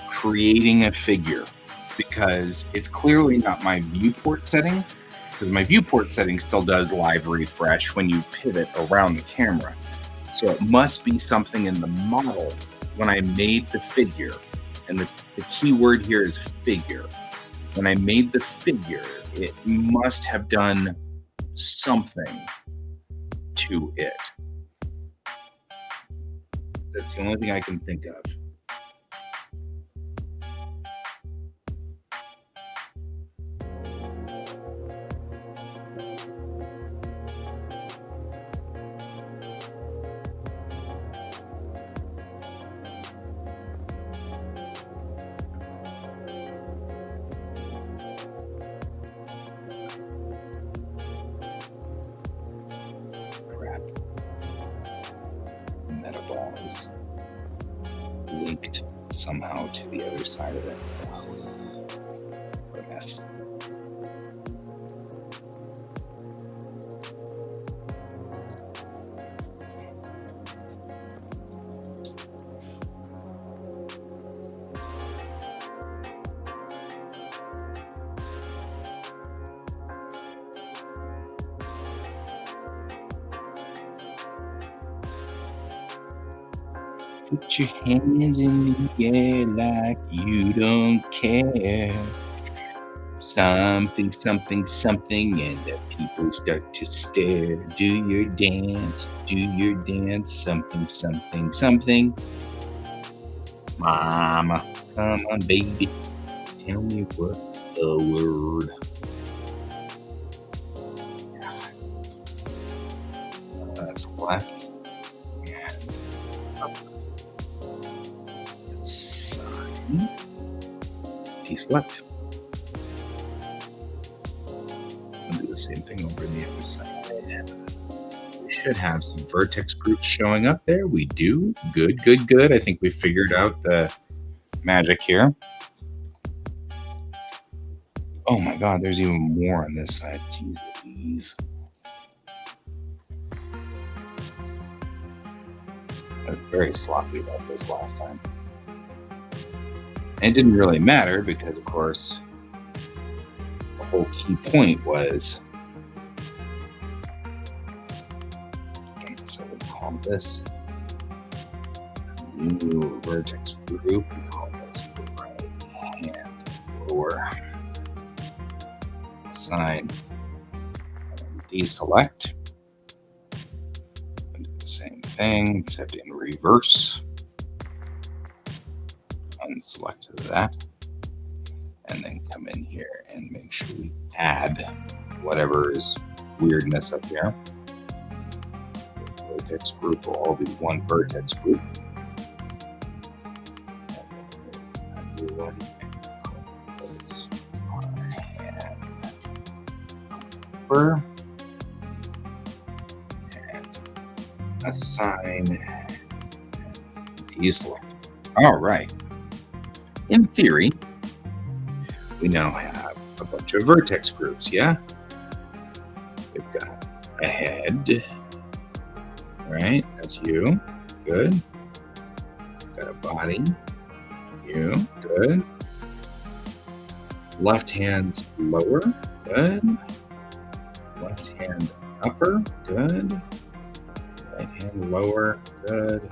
creating a figure, because it's clearly not my viewport setting, because my viewport setting still does live refresh when you pivot around the camera. So it must be something in the model when I made the figure. And the key word here is figure. When I made the figure, it must have done something to it. That's the only thing I can think of. Crap. Metaball is linked somehow to the other side of it. What a mess. Put your hands in the air like you don't care. Something, something, something, and the people start to stare. Do your dance, something, something, something. Mama, come on, baby. Tell me what's the word. That's left and up. Side. Piece left. I'll do the same thing over the other side. We should have some vertex groups showing up there. We do. Good, good, good. I think we figured out the magic here. Oh my god, there's even more on this side. Jeez. I was very sloppy about this last time. And it didn't really matter because, of course, the whole key point was, okay, so we call this new vertex group. We call this right hand lower. Assign and deselect. And do the same thing, except in reverse. Unselect that. And then come in here and make sure we add whatever is weirdness up here. The vertex group will all be one vertex group. Everyone is our hand over and assign deselect. All right. In theory, we now have a bunch of vertex groups, yeah? We've got a head, right? That's you, good. We've got a body, you, good. Left hand's lower, good. Left hand upper, good. Right hand lower, good.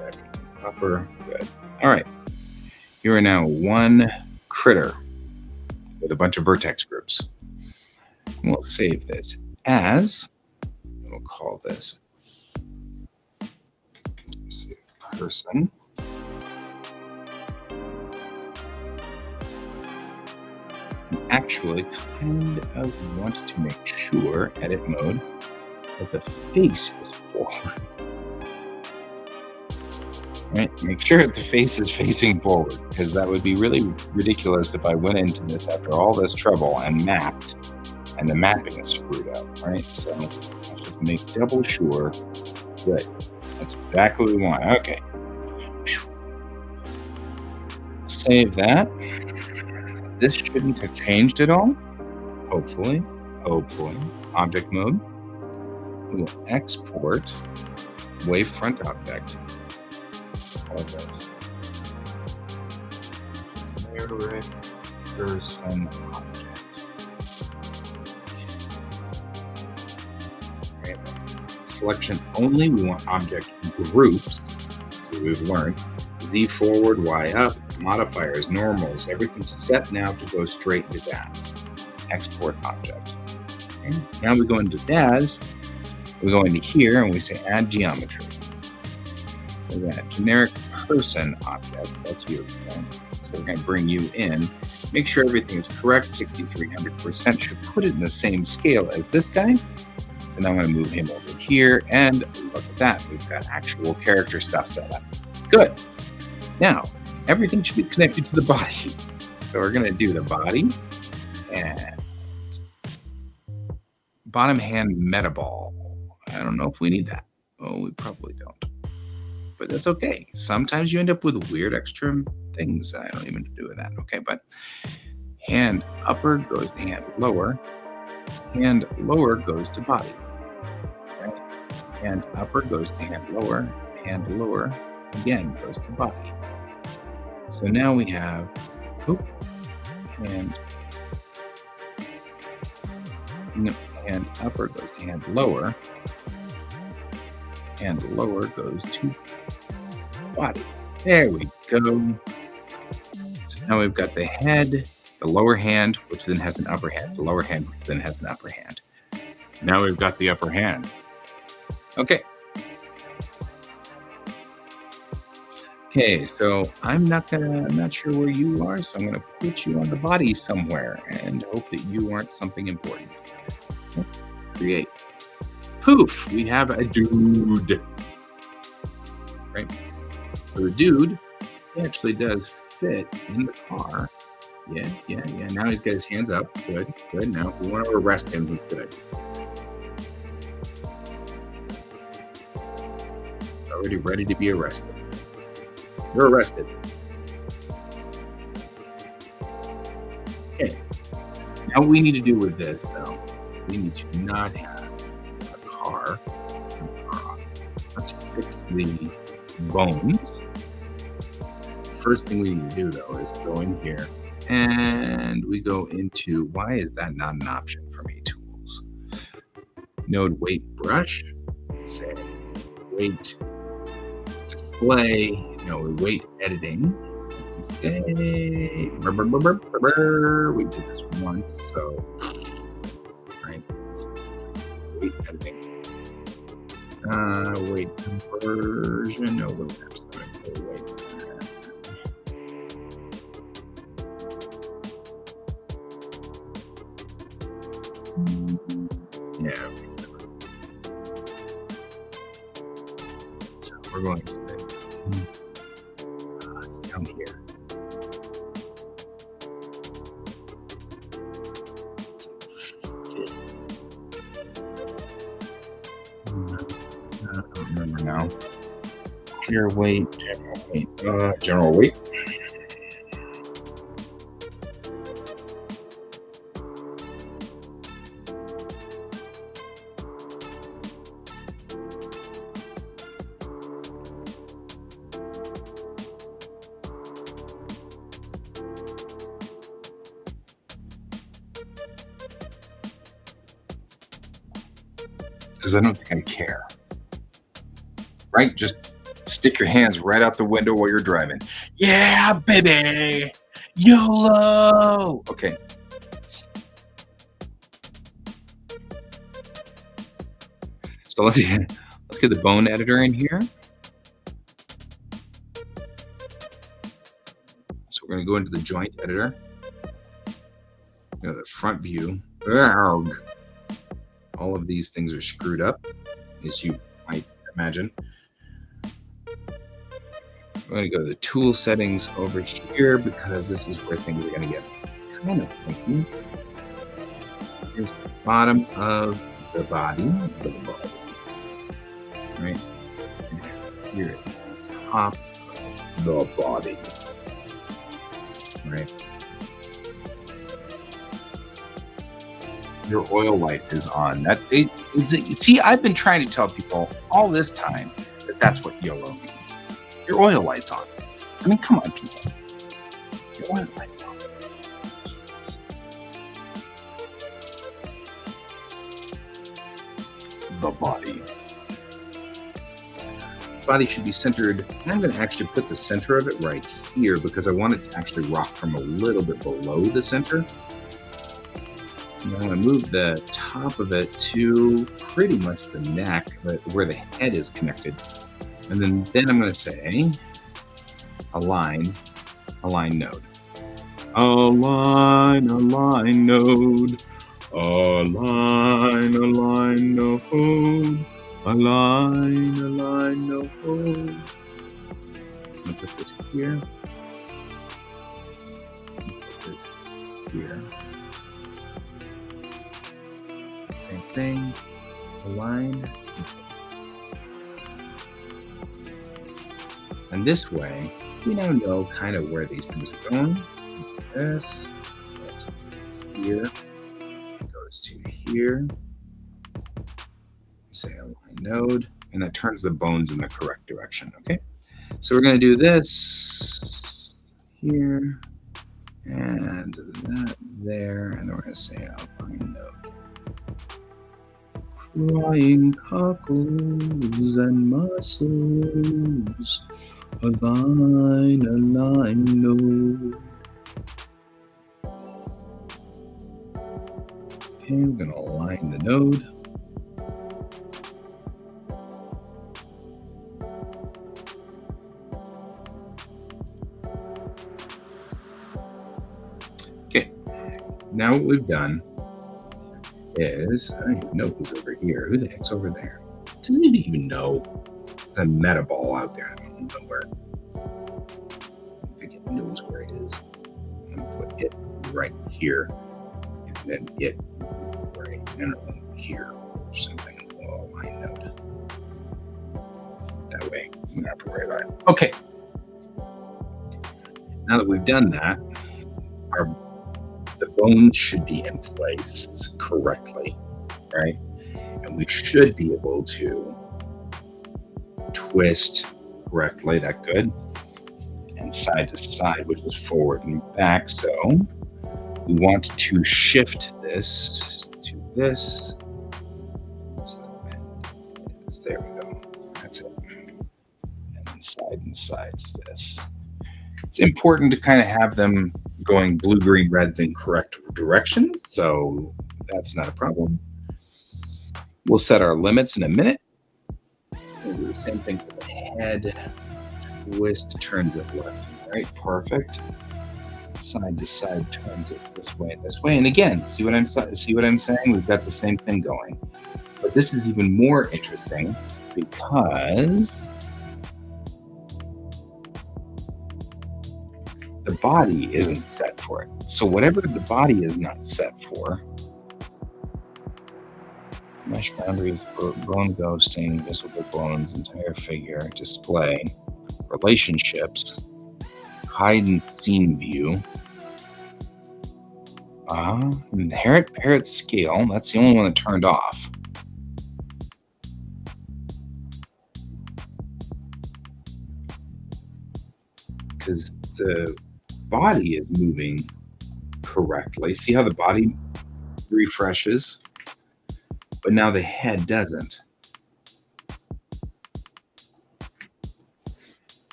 Right hand upper, good. All right. You are now one critter with a bunch of vertex groups. We'll save this as, we'll call this, let's see, person. Actually, kind of want to make sure, edit mode, that the face is forward. Right? Make sure that the face is facing forward, because that would be really ridiculous if I went into this after all this trouble and mapped, and the mapping is screwed up, right? So let's just make double sure. Good. That's exactly what we want. Okay. Save that. This shouldn't have changed at all. Hopefully. Object mode. We will export wavefront object. All of this. Generic person object. Right. Selection only. We want object groups. So we've learned Z forward, Y up, modifiers, normals, everything's set now to go straight into DAS. Export object. Okay. Now we go into DAS. We go into here and we say add geometry. We're going to generic person object. That's you. Okay? So we're going to bring you in. Make sure everything is correct. 6300% should put it in the same scale as this guy. So now I'm going to move him over here. And look at that. We've got actual character stuff set up. Good. Now, everything should be connected to the body. So we're going to do the body and bottom hand metaball. I don't know if we need that. Oh, we probably don't. But that's okay. Sometimes you end up with weird extra things. I don't even do with that. Okay, but hand upper goes to hand lower. Hand lower goes to body. Right? Hand upper goes to hand lower. Hand lower again goes to body. So now we have hand upper goes to hand lower. Hand lower goes to body. There we go. So now we've got the head, the lower hand, which then has an upper hand, the lower hand, which then has an upper hand. Now we've got the upper hand. Okay. Okay, so I'm not sure where you are, so I'm gonna put you on the body somewhere and hope that you aren't something important. Create. Poof! We have a dude. Right? So the dude, he actually does fit in the car. Yeah. Now he's got his hands up. Good. Now if we want to arrest him, he's good. Already ready to be arrested. You're arrested. Okay. Now what we need to do with this, though, we need to not have a car. Let's fix the bones. First thing we need to do, though, is go in here and we go into, why is that not an option for me? Tools. Node weight brush. Say weight display. No, weight editing. Say we did this once, so right. Weight editing. Weight conversion. No, weight. Yeah. So we're going to it's down here. I don't remember now. Clear weight, general weight. Because I don't think I care. Right? Just stick your hands right out the window while you're driving. Yeah, baby! YOLO! Okay. So let's get the bone editor in here. So we're going to go into the joint editor. The front view. All of these things are screwed up, as you might imagine. I'm going to go to the tool settings over here because this is where things are going to get kind of funky. Here's the bottom of the body. Right? And here is the top of the body. Right? Your oil light is on. See, I've been trying to tell people all this time that that's what YOLO means. Your oil light's on. I mean, come on, people. Your oil light's on. The body. Body should be centered. I'm going to actually put the center of it right here because I want it to actually rock from a little bit below the center. And I'm going to move the top of it to pretty much the neck, where the head is connected. And then I'm going to say align node. Align node. Align node. Align node. I'm going to put this here. Put this here. Same thing. Align. And this way, we now know kind of where these things are going. This here goes to here. Say align node, and that turns the bones in the correct direction. Okay, so we're going to do this here and that there, and then we're going to say align node. Crying cockles and muscles, align node. Okay, we're going to align the node. Okay, now what we've done is, I don't even know who's over here. Who the heck's over there? Doesn't even know. A meta ball out there. I don't know where. I think it knows where it is. I'm going to put it right here. And then it right, I don't know, here or something. Oh, I know. That way, we don't have to worry about it. Okay. Now that we've done that, the bones should be in place correctly, right? And we should be able to twist correctly. That good. And side to side, which is forward and back. So we want to shift this to this. So there we go. That's it. And side's this. It's important to kind of have them going blue, green, red in correct directions. So that's not a problem. We'll set our limits in a minute. We'll do the same thing for the head. Twist turns it left and right. Perfect. Side to side turns it this way and this way. And again, see what I'm saying? We've got the same thing going. But this is even more interesting because the body isn't set for it. So whatever the body is not set for, mesh boundaries, bone ghosting, visible bones, entire figure, display, relationships, hide and scene view, inherit parrot scale. That's the only one that turned off. Because the body is moving correctly. See how the body refreshes, but now the head doesn't.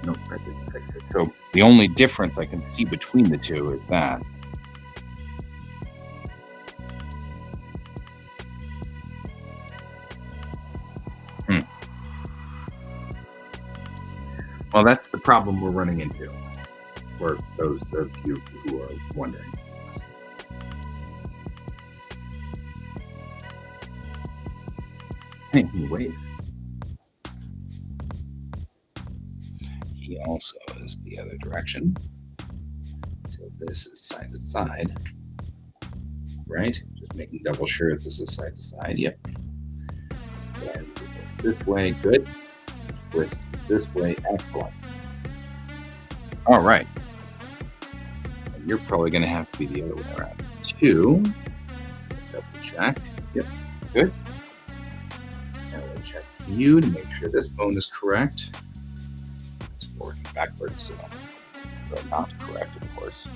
Nope, I didn't fix it. So the only difference I can see between the two is that. Well, that's the problem we're running into, for those of you who are wondering. Hey, wait. He also is the other direction. So this is side to side, right? Just making double sure this is side to side. Yep. And this way, good. Twist this way, excellent. All right. You're probably going to have to be the other way around. 2. Double check. Yep. Good. Now we'll check you to make sure this bone is correct. It's working backwards, so not correct, of course.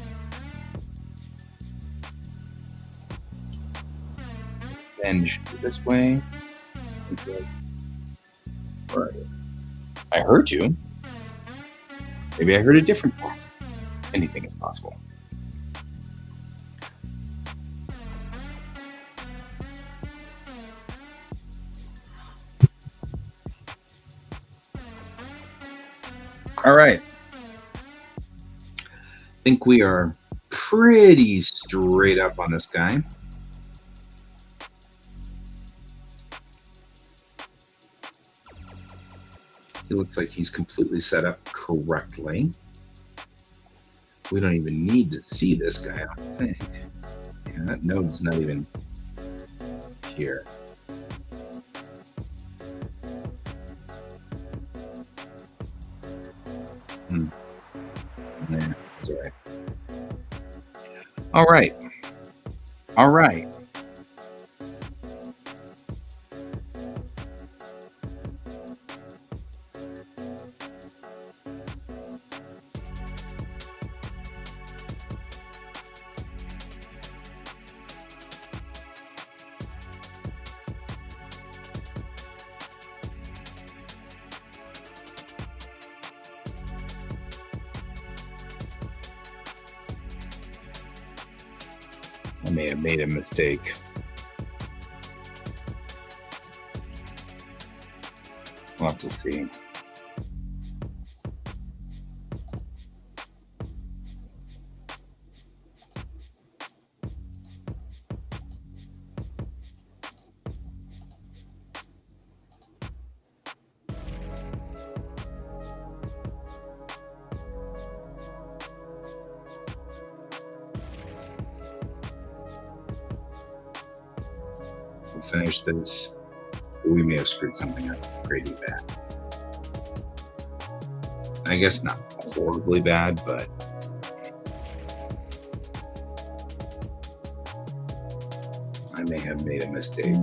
So bend should be this way. Okay. Where are you? I heard you. Maybe I heard a different part. Anything is possible. All right. I think we are pretty straight up on this guy. He looks like he's completely set up correctly. We don't even need to see this guy, I don't think. Yeah, that node's not even here. Yeah, that's all right. All right. All right. I may have made a mistake. We'll have to see. We'll finish this. We may have screwed something up pretty bad. I guess not horribly bad, but I may have made a mistake.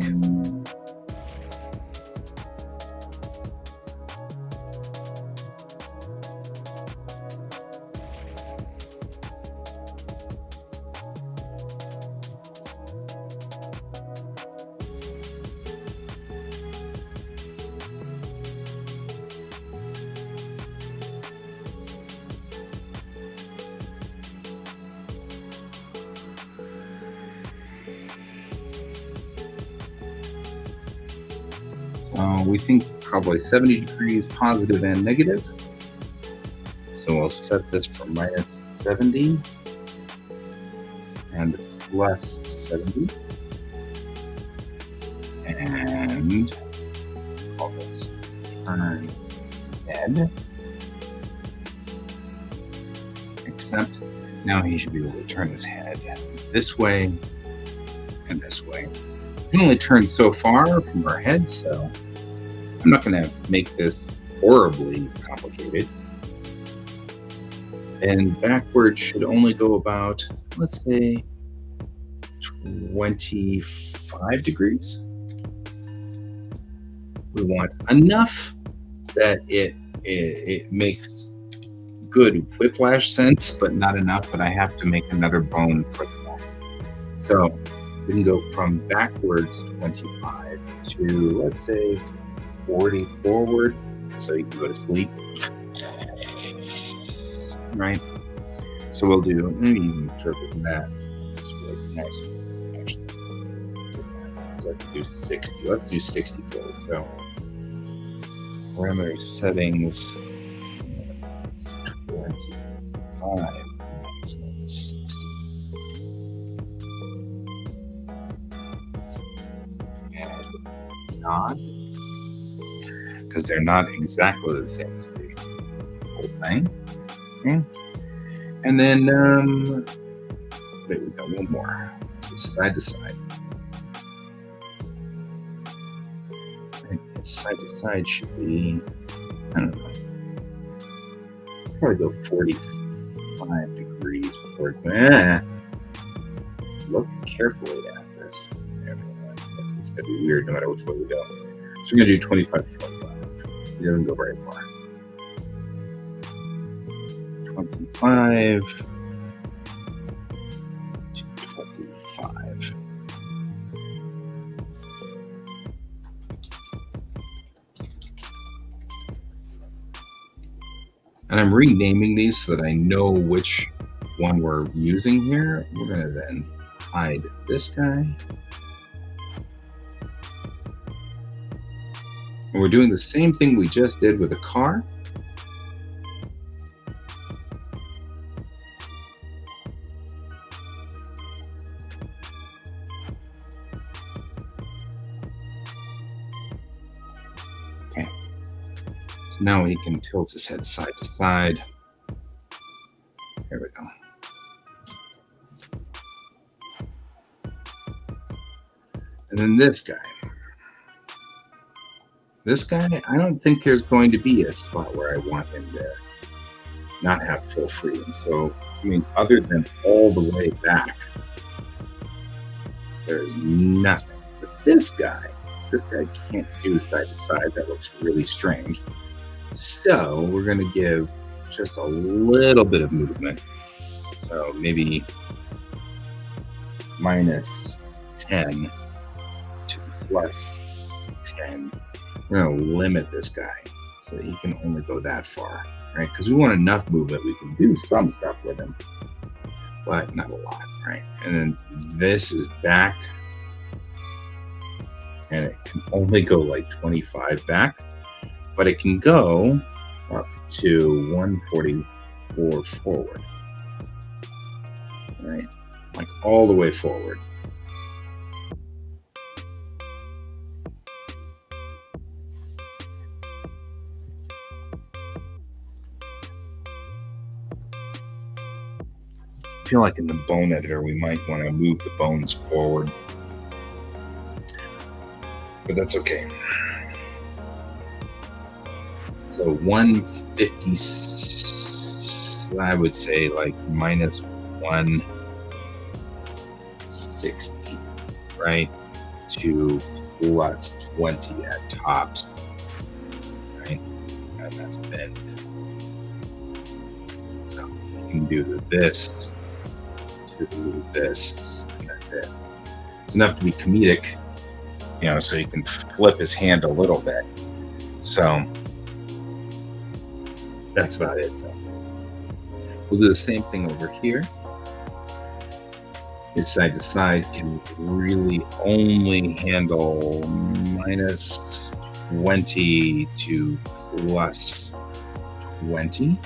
We think probably 70 degrees positive and negative. So we'll set this for minus 70 and plus 70. And call this turn head. Except now he should be able to turn his head this way and this way. We can only turn so far from our head, so I'm not going to make this horribly complicated. And backwards should only go about, let's say, 25 degrees. We want enough that it makes good whiplash sense, but not enough that I have to make another bone for the back. So we can go from backwards 25 to, let's say, 40 forward, so you can go to sleep. Right? So we'll do, maybe even interpret that. It's really nice. Actually, let's do 60. Let's do 60 forward. So parameter settings 25. 60. And not, because they're not exactly the same as the whole thing. Okay. And then, wait, we got one more. So side to side. And side to side should be, I don't know. probably go 45 degrees before look carefully at this. It's going to be weird no matter which way we go. So we're going to do 25 to 25. It doesn't go very far. 25 to 25. And I'm renaming these so that I know which one we're using here. We're going to then hide this guy. And we're doing the same thing we just did with the car. Okay. So now he can tilt his head side to side. There we go. And then this guy. This guy, I don't think there's going to be a spot where I want him to not have full freedom. So, I mean, other than all the way back, there's nothing. But this guy can't do side to side. That looks really strange. So we're going to give just a little bit of movement. So maybe minus 10 to plus 10. We're going to limit this guy so that he can only go that far, right? Because we want enough movement. We can do some stuff with him, but not a lot, right? And then this is back, and it can only go like 25 back, but it can go up to 144 forward, right? Like all the way forward. I feel like in the bone editor, we might want to move the bones forward, but that's okay. So 150, I would say like minus 160, right? To plus 20 at tops, right? And that's bend. So you can do this to this, and that's it. It's enough to be comedic, so you can flip his hand a little bit. So that's about it, though. We'll do the same thing over here. His side to side can really only handle minus 20 to plus 20.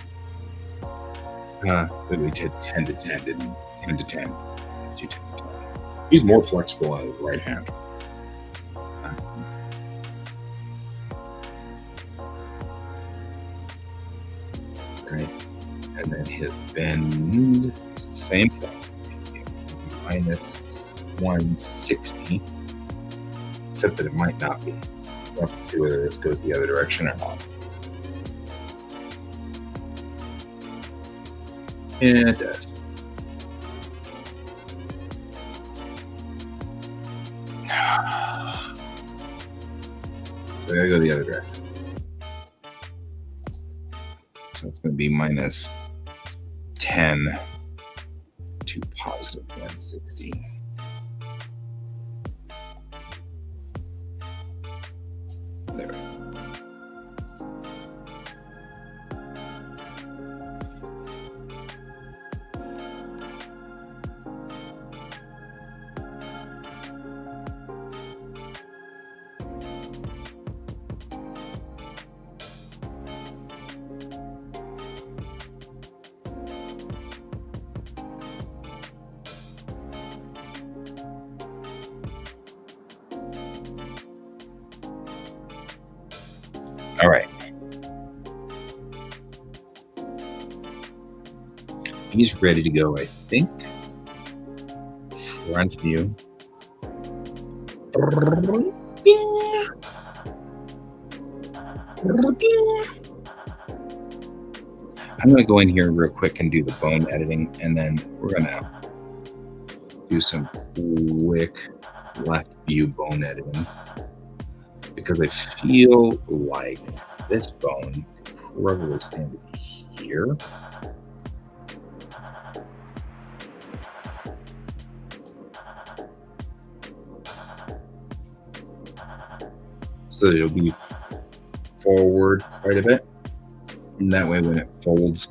But we did 10 to 10, didn't we? 10 to 10. Let's do 10 to 10. He's more flexible on his right hand. Right. And then his bend, same thing. Minus 160. Except that it might not be. We'll have to see whether this goes the other direction or not. And it does. So I gotta go the other direction. So it's going to be minus 10 to positive 160. There we go. All right. He's ready to go, I think. Front view. I'm going to go in here real quick and do the bone editing, and then we're going to do some quick left view bone editing, because I feel like this bone could probably stand here. So it'll be forward quite a bit, and that way when it folds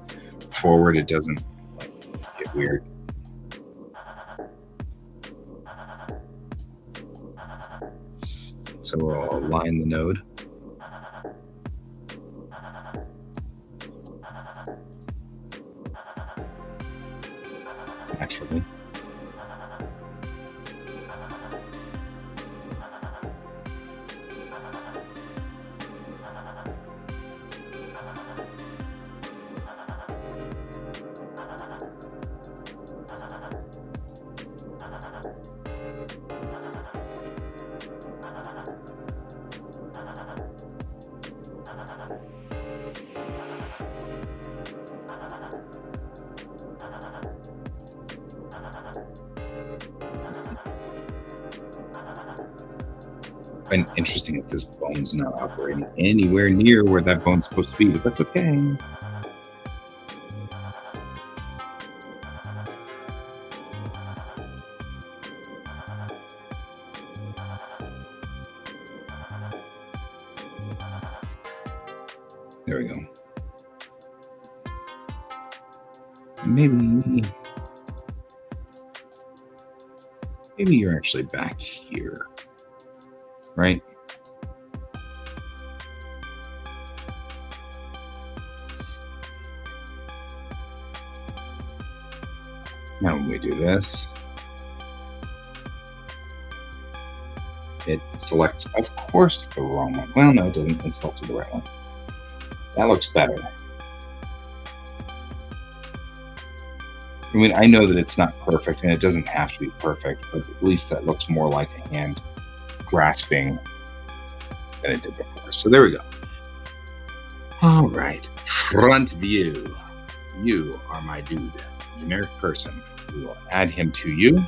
forward it doesn't get weird. So we'll align the node. Naturally. And interesting that this bone's not operating anywhere near where that bone's supposed to be, but that's okay. There we go. Maybe you're actually back here, right? Now when we do this, it selects, of course, the wrong one. Well, no, it doesn't. It selected the right one. That looks better. I mean, I know that it's not perfect, and it doesn't have to be perfect, but at least that looks more like a hand grasping than it did before. So there we go. All right, front view. You are my dude, generic person. We will add him to you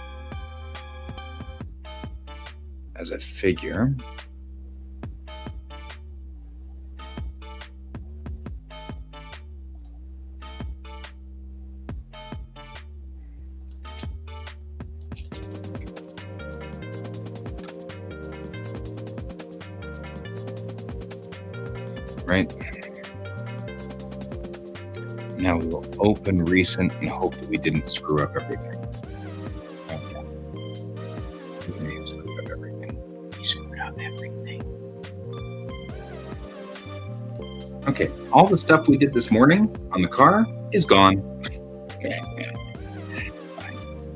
as a figure. Right. Now we will open recent and hope that we didn't screw up everything. Okay. We may have screwed up everything. We screwed up everything. Okay, all the stuff we did this morning on the car is gone.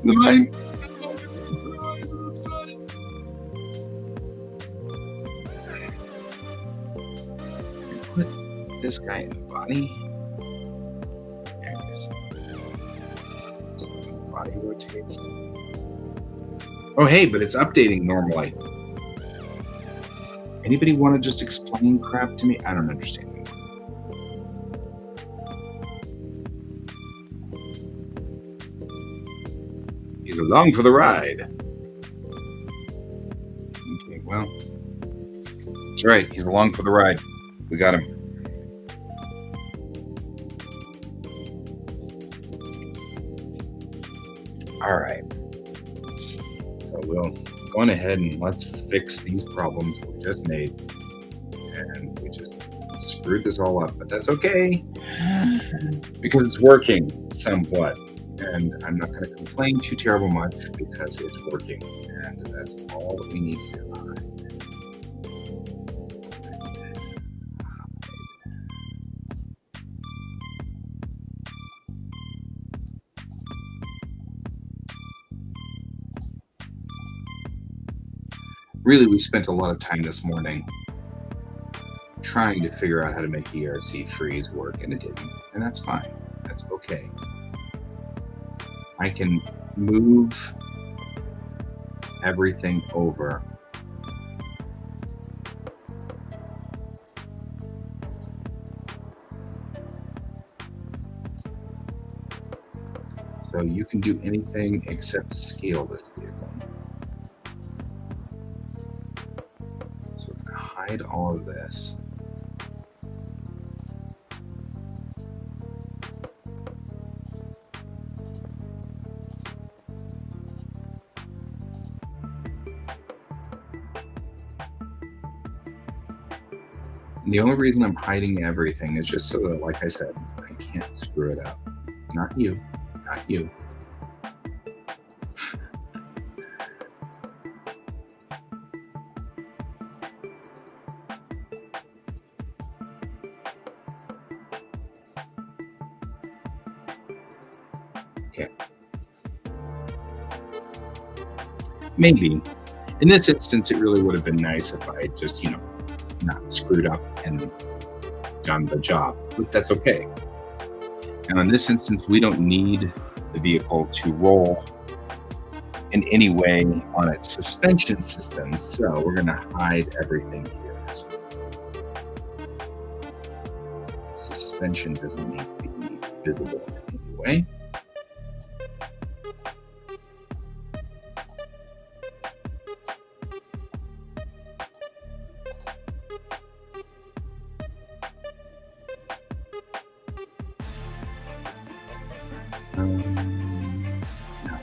Fine. Put this guy in the body. There it is. So the body rotates. Oh, hey, but it's updating normally. Anybody want to just explain crap to me? I don't understand. He's along for the ride. Okay, well, that's right. He's along for the ride. We got him. All right. So we'll go on ahead and let's fix these problems that we just made. And we just screwed this all up, but that's okay because it's working somewhat. And I'm not going to complain too terrible much because it's working. And that's all that we need to do. Really, we spent a lot of time this morning trying to figure out how to make ERC freeze work, and it didn't. And that's fine. That's okay. I can move everything over. So you can do anything except scale this vehicle. So we're going to hide all of this. And the only reason I'm hiding everything is just so that, like I said, I can't screw it up. Not you, not you. Okay. Maybe. In this instance, it really would have been nice if I just, not screwed up and done the job, but that's okay. Now, in this instance, we don't need the vehicle to roll in any way on its suspension system, so we're going to hide everything here. So suspension doesn't need to be visible in any way. No.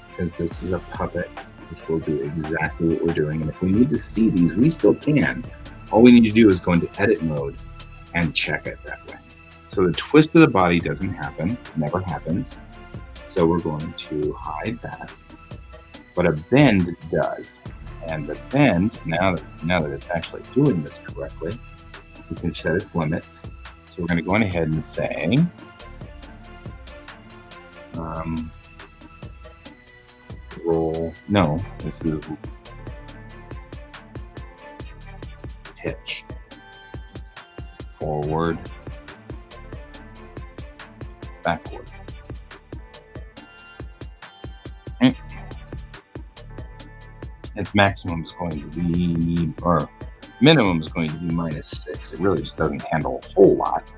Because this is a puppet, which will do exactly what we're doing. And if we need to see these, we still can. All we need to do is go into edit mode and check it that way. So the twist of the body doesn't happen, never happens. So we're going to hide that. But a bend does. And the bend, now that it's actually doing this correctly, we can set its limits. So we're going to go ahead and say, roll, no, this is pitch, forward, backward. Its maximum is going to be, or minimum is going to be -6. It really just doesn't handle a whole lot.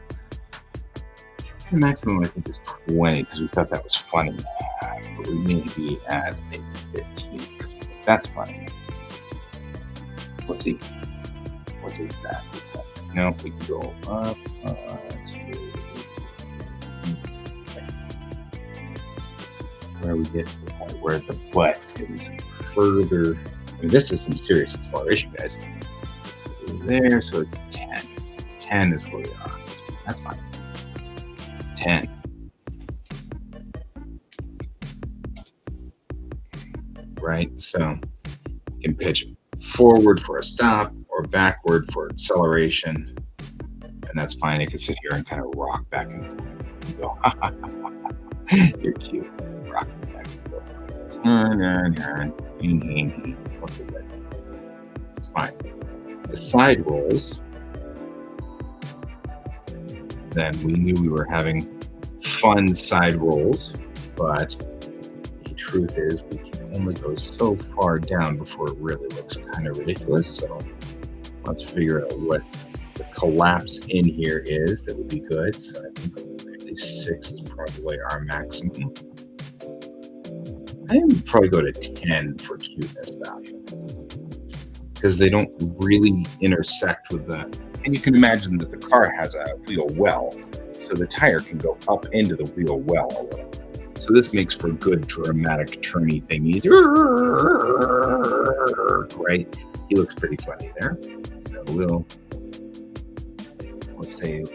The maximum, I think, is 20 because we thought that was funny. But we may be at maybe 15 because we think that's funny. Let's see. What does that look like? No, we can go up where we get to the point where the butt is further. I mean, this is some serious acceleration, guys. There, so it's 10. 10 is where we are. So that's fine. 10. Right? So you can pitch forward for a stop or backward for acceleration. And that's fine. It can sit here and kind of rock back and forth. Go, ha ha ha ha. You're cute. Rock back and forth. Turn. Okay, good. It's fine. The side rolls, then we knew we were having fun side rolls, but the truth is we can only go so far down before it really looks kind of ridiculous. So let's figure out what the collapse in here is. That would be good. So I think at least 6 is probably our maximum. I would probably go to 10 for cuteness value, because they don't really intersect with the, and you can imagine that the car has a wheel well, so the tire can go up into the wheel well a little. So this makes for good dramatic turny thingies, right? He looks pretty funny there. So let's say,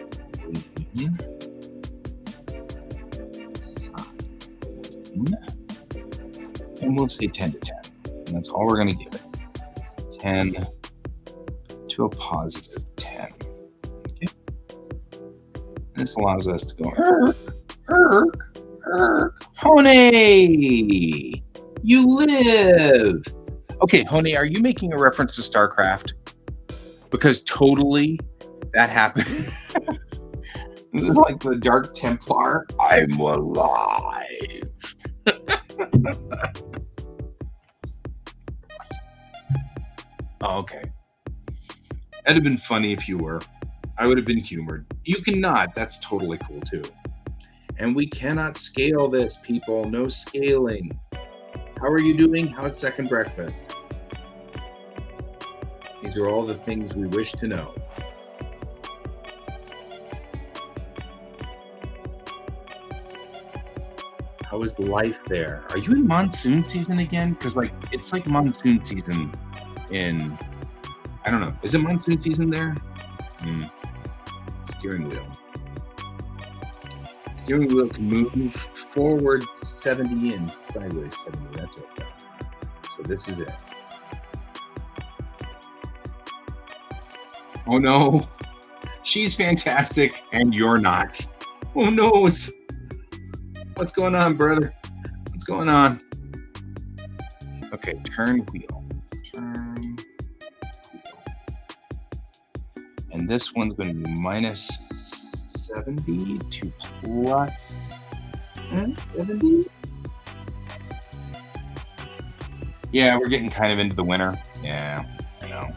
and we'll say 10 to 10. And that's all we're going to give it. 10 to a positive 10. Okay. This allows us to go, Hone, you live. Okay, Hone, are you making a reference to StarCraft? Because totally that happened. Like the Dark Templar, I'm alive. Oh, okay. That'd have been funny if you were. I would have been humored. You can nod. That's totally cool too. And we cannot scale this, people. No scaling. How are you doing? How's second breakfast? These are all the things we wish to know. How is life there? Are you in monsoon season again? Because like it's like monsoon season in, I don't know. Is it monsoon season there? Hmm. Steering wheel. Steering wheel can move forward 70 and sideways 70. That's it. So this is it. Oh no. She's fantastic and you're not. Who knows? What's going on, brother? What's going on? Okay, turn wheel. Turn wheel. And this one's going to be minus 70 to plus 70? Yeah, we're getting kind of into the winter. Yeah, I know.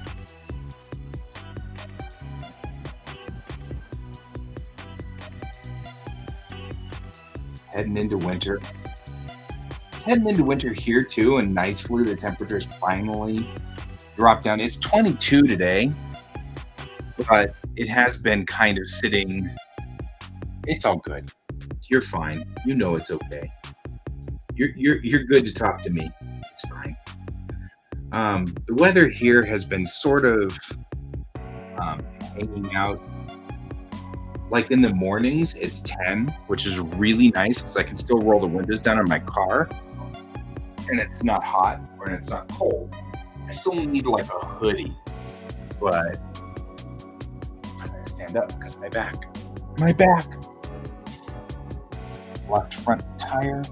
Heading into winter. It's heading into winter here too, and nicely the temperatures finally dropped down. It's 22 today, but it has been kind of sitting. It's all good. You're fine. You know it's okay. You're good to talk to me. It's fine. The weather here has been sort of hanging out. Like in the mornings, it's 10, which is really nice because I can still roll the windows down in my car, and it's not hot or it's not cold. I still need like a hoodie, but I gotta stand up because my back. Left front tire.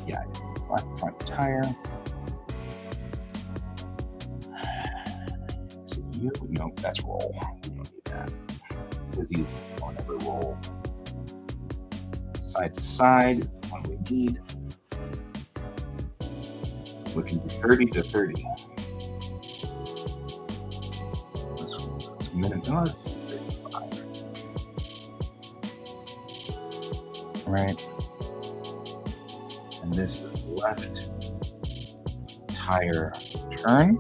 Yeah, left front tire. Is it you? No, that's roll. We don't need that because these don't ever roll. Side to side is the one we need. We can do 30 to 30. This one, so it's a minute. No, it's 35. Right. And this is left tire turn.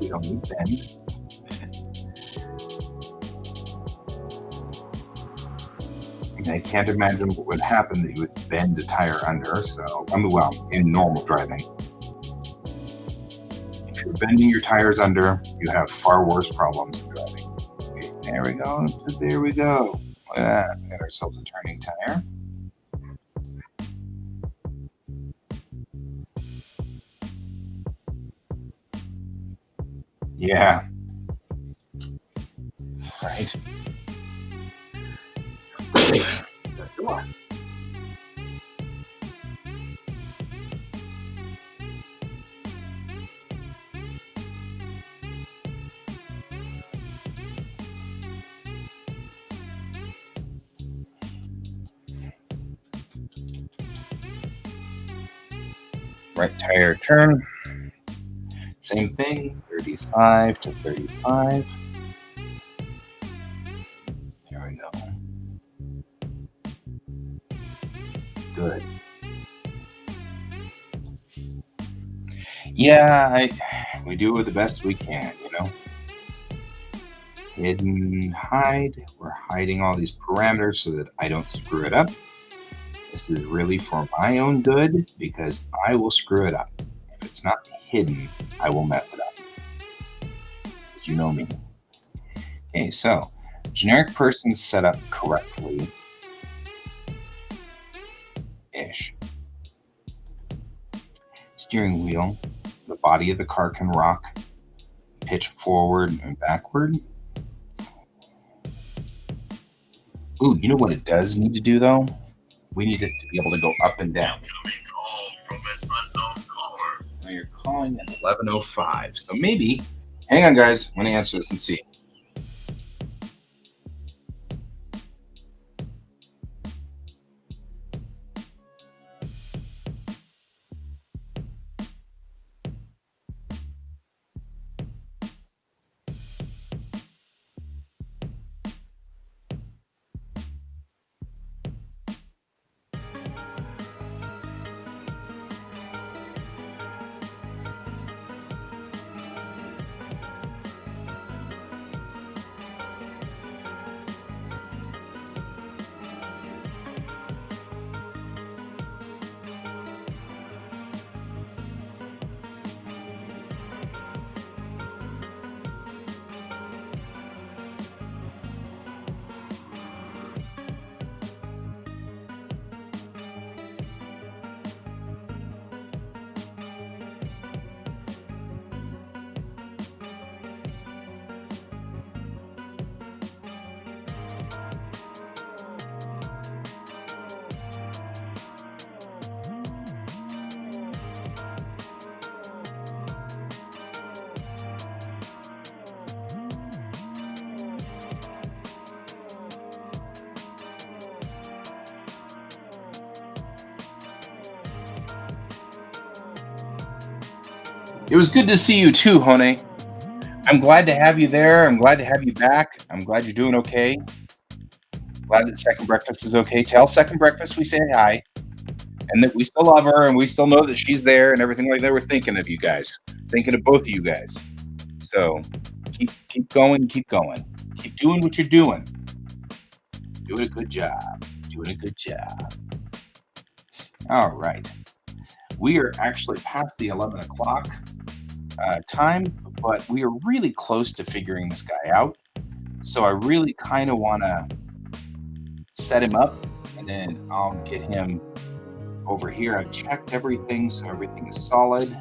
We don't need bend. I can't imagine what would happen that you would bend a tire under. So, well, in normal driving. If you're bending your tires under, you have far worse problems in driving. Okay, there we go. There we go. Look at that. We got ourselves a turning tire. Yeah. Right. That's a lot. Right tire turn. Same thing, 35 to 35. There we go. Good. Yeah, we do it the best we can, you know. Hidden hide. We're hiding all these parameters so that I don't screw it up. This is really for my own good because I will screw it up. If it's not hidden, I will mess it up. You know me. Okay, so generic person set up correctly ish. Steering wheel. The body of the car can rock, pitch forward and backward. Ooh, you know what it does need to do though? We need it to be able to go up and down. Now you're calling at 11:05. So maybe, hang on guys, I'm going to answer this and see. It was good to see you too, Hone. I'm glad to have you there. I'm glad to have you back. I'm glad you're doing okay. Glad that Second Breakfast is okay. Tell Second Breakfast we say hi and that we still love her and we still know that she's there and everything like that. We're thinking of you guys, thinking of both of you guys. So keep going, keep going. Keep doing what you're doing. Doing a good job. Doing a good job. All right. We are actually past the 11 o'clock time, but we are really close to figuring this guy out. So I really kind of want to set him up and then I'll get him over here. I've checked everything, so everything is solid.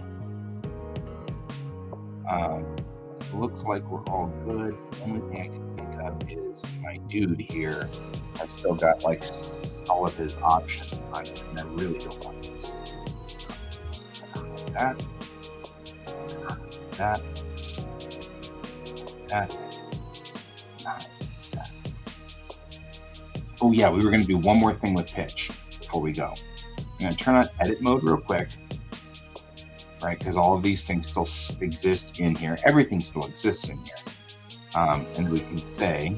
It looks like we're all good. The only thing I can think of is my dude here has still got like all of his options on it, and I really don't want this. That. That. That. Oh yeah, we were going to do one more thing with pitch before we go. I'm going to turn on edit mode real quick, right? Because all of these things still exist in here. Everything still exists in here. And we can say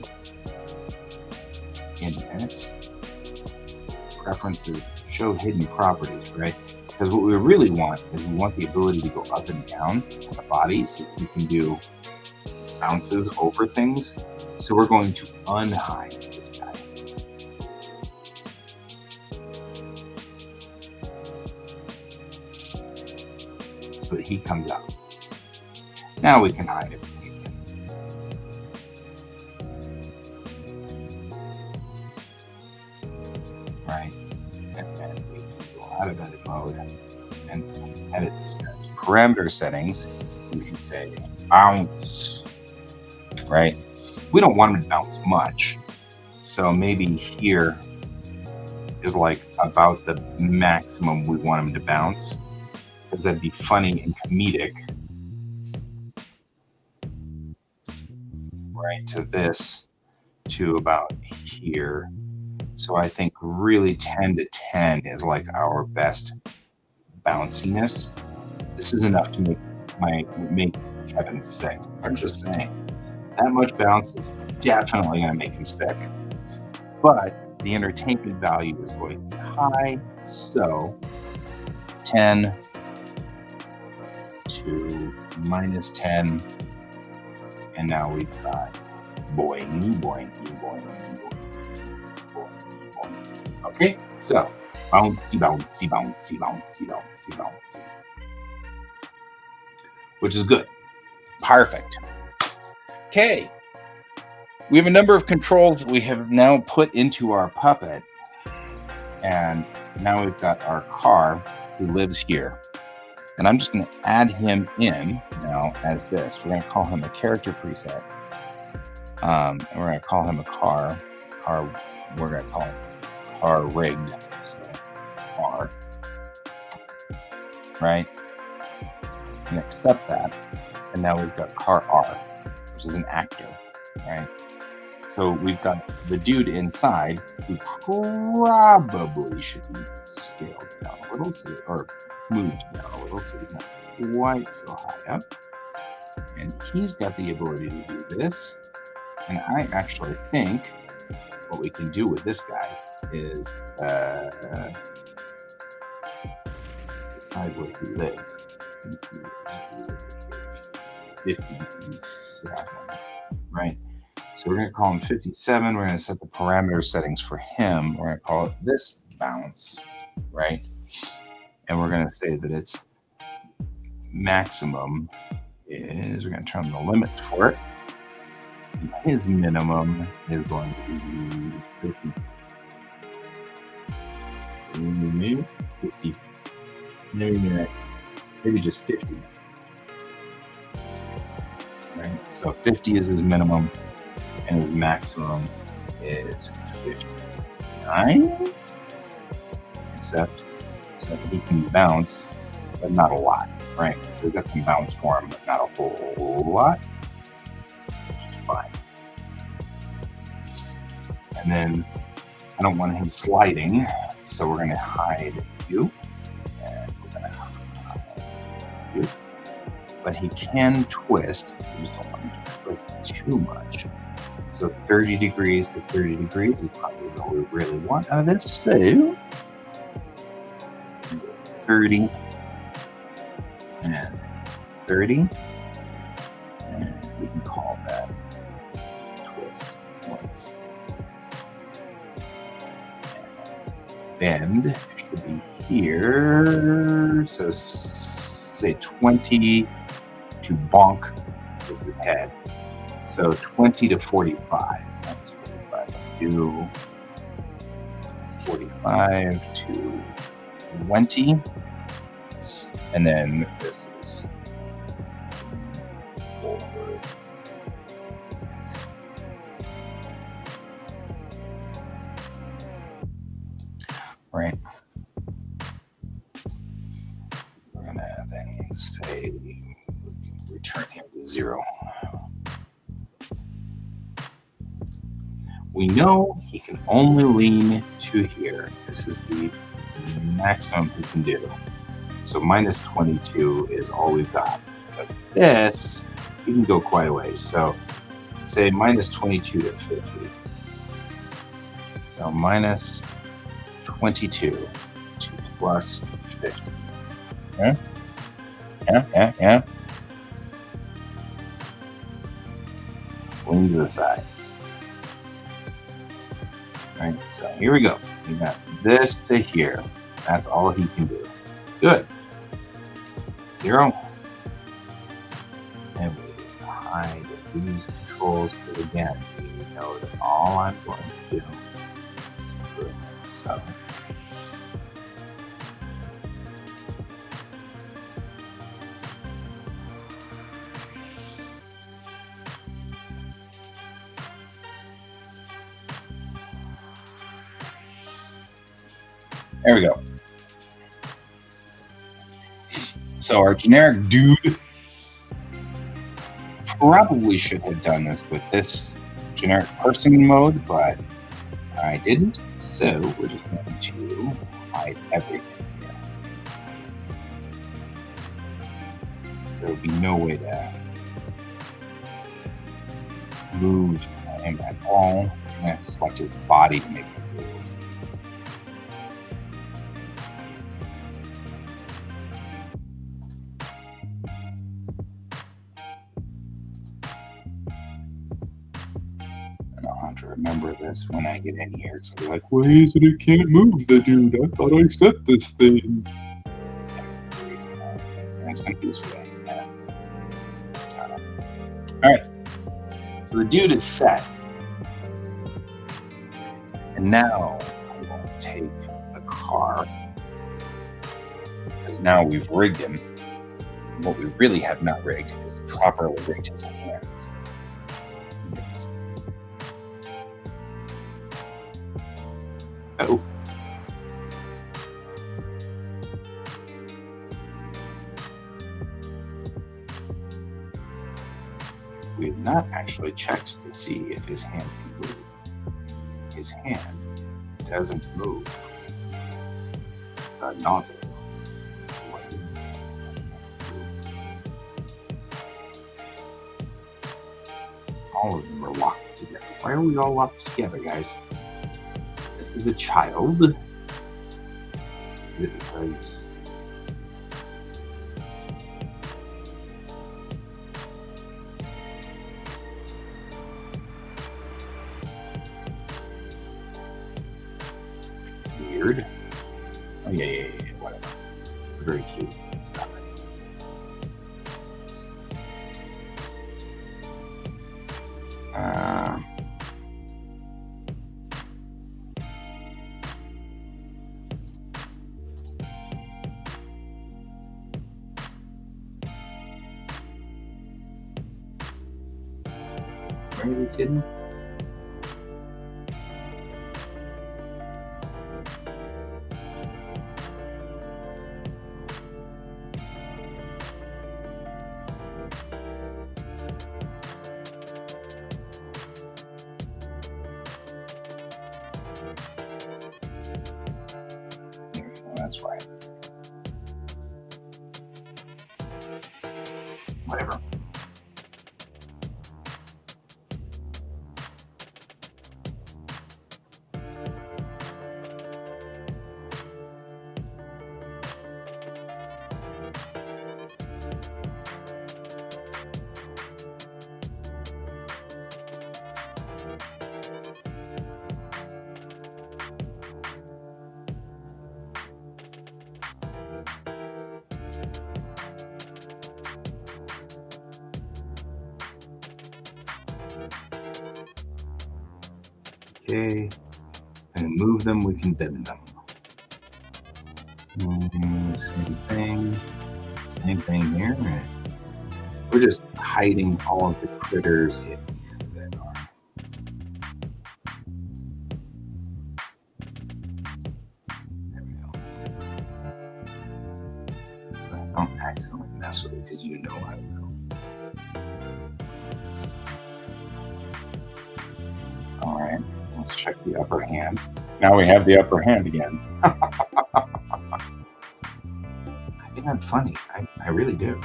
in this preferences, show hidden properties, right? Because what we really want is we want the ability to go up and down on the body so we can do bounces over things. So we're going to unhide this guy. So that he comes out. Now we can hide it. Right? And then we can go out of edit mode and edit this. Parameter settings, we can say bounce. Right? We don't want him to bounce much. So maybe here is like about the maximum we want him to bounce. Because that'd be funny and comedic, right? To this, to about here. So I think really 10 to 10 is like our best bounciness. This is enough to make Kevin sick. I'm just saying, that much bounce is definitely going to make him sick. But the entertainment value is going to be high, so 10 to minus 10, and now we've got boing, boing, boing, boing, boing. Okay, so bouncy, bouncy, bouncy, bouncy, bouncy, bouncy, which is good. Perfect. Okay, we have a number of controls that we have now put into our puppet, and now we've got our car who lives here. And I'm just going to add him in now as this. We're going to call him a character preset. And we're going to call him a car. We're going to call him car rigged. So car. Right? And accept that. And now we've got car R, which is an actor. Right? So we've got the dude inside who probably should be scaled down a little, or moved down a little, so he's not quite so high up. And he's got the ability to do this. And I actually think what we can do with this guy is decide where he lives. 57, right? So we're going to call him 57. We're going to set the parameter settings for him. We're going to call it this bounce, right? And we're going to say that its maximum is, we're going to turn on the limits for it. And his minimum is going to be 50. Maybe 50. Maybe just 50. Right? So 50 is his minimum. And his maximum is 59, except so he can bounce, but not a lot, right? So we've got some bounce for him, but not a whole lot, which is fine. And then I don't want him sliding, so we're going to hide you, and we're going to hide you. but he can twist. We just don't want him to twist too much. So 30 degrees to 30 degrees is probably what we really want out of this. So 30 and 30, and we can call that twist points. And bend should be here. So say 20 to bonk is his head. So 20 to 45. That's 45. Let's do 45 to 20. And then this is forward. Right. We're going to then say we can return him to 0. We know he can only lean to here. This is the maximum he can do. So minus 22 is all we've got. But this, he can go quite a ways. So say minus 22 to 50. So minus 22 to plus 50. Yeah? Yeah. Lean to the side. All right, so here we go. We got this to here. That's all he can do. Good. 0. And we hide these controls, but again, we know that all I'm going to do is put so. There we go. So our generic dude probably should have done this with this generic person mode, but I didn't. So we're just going to hide everything here. There will be no way to move him at all. I'm going to select his body to make it move. To remember this when I get in here. So I'll be like, why is it I can't move the dude? I thought I set this thing. And it's confused for that. Yeah. Alright. So the dude is set. And now I'm going to take the car. Because now we've rigged him. And what we really have not rigged is properly rigged his hands. Oh. We have not actually checked to see if his hand can move. His hand doesn't move. The nozzle. All of them are locked together. Why are we all locked together, guys? This is a child. Is it because weird? Oh yeah, whatever. Very cute. Stop it. Where is it hidden? That's why. whatever. Okay, and move them, we can bend them. Same thing here. We're just hiding all of the critters in that are. There we go. So I don't accidentally mess with it because you know I will. All right, let's check the upper hand. Now we have the upper hand again. I think I'm funny. I really do.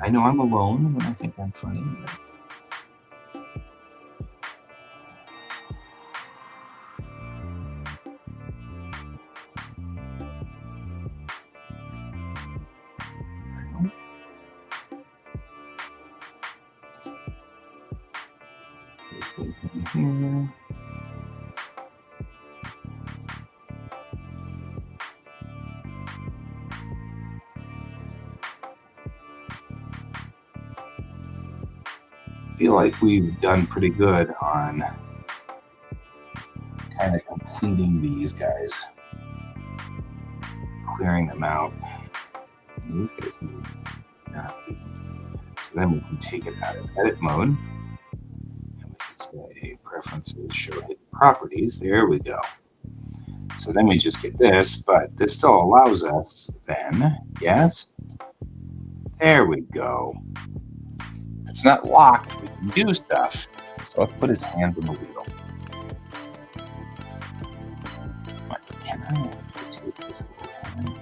I know I'm alone when I think I'm funny. Here. I feel like we've done pretty good on kind of completing these guys, clearing them out. And these guys need not be. So then we can take it out of edit mode. And we can say preferences, show hidden properties. There we go. So then we just get this, but this still allows us then, yes, there we go. It's not locked, we can do stuff. So let's put his hands on the wheel. But can I actually take this little hand?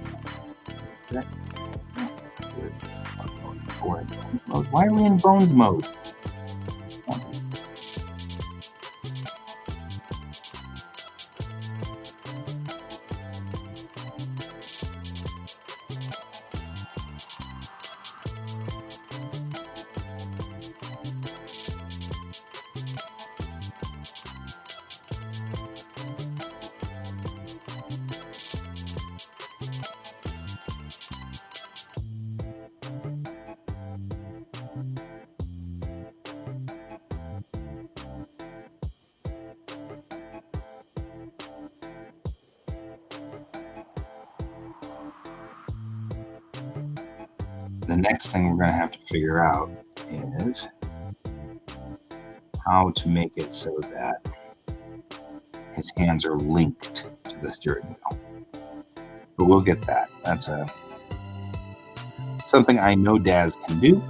We're in bones mode. Why are we in bones mode? The next thing we're going to have to figure out is how to make it so that his hands are linked to the steering wheel. But we'll get that. That's something I know Daz can do,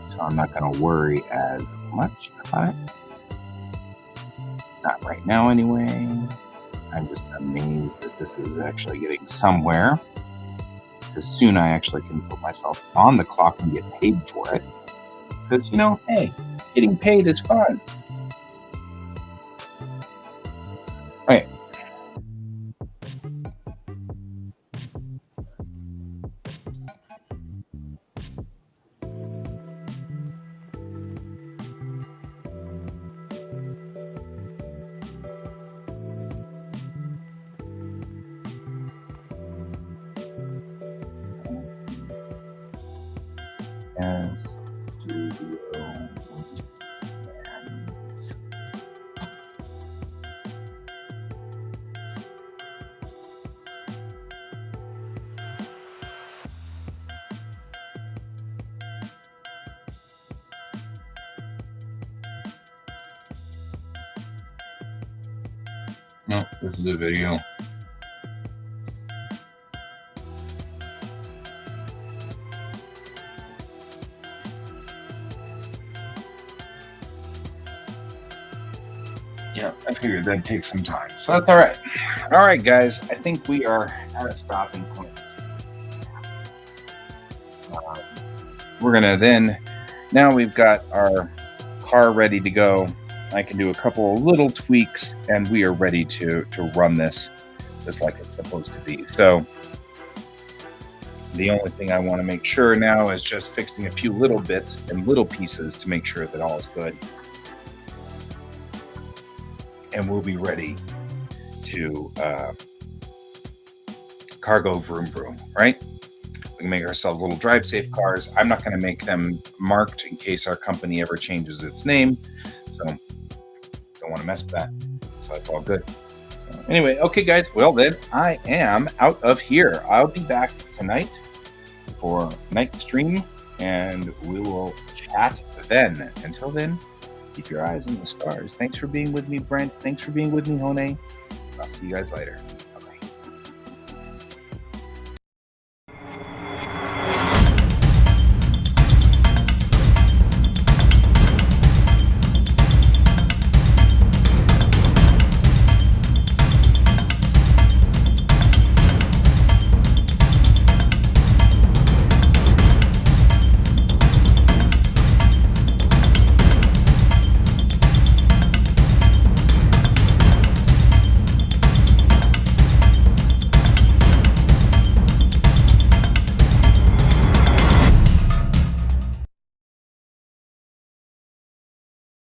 so I'm not going to worry as much about it. Not right now anyway. I'm just amazed that this is actually getting somewhere. Because soon I actually can put myself on the clock and get paid for it. Because, you know, hey, getting paid is fun. Right. As studio ends. No, this is a video. Yeah, I figured that'd take some time. So that's all right. All right, guys. I think we are at a stopping point. we're gonna then, now we've got our car ready to go. I can do a couple of little tweaks and we are ready to run this just like it's supposed to be. So the only thing I want to make sure now is just fixing a few little bits and little pieces to make sure that all is good. And we'll be ready to cargo vroom vroom, right? We can make ourselves little drive safe cars. I'm not going to make them marked in case our company ever changes its name. So don't want to mess with that. So it's all good. So anyway, okay, guys. Well, then I am out of here. I'll be back tonight for night stream, and we will chat then. Until then, keep your eyes on the stars. Thanks for being with me, Brent. Thanks for being with me, Hone. I'll see you guys later.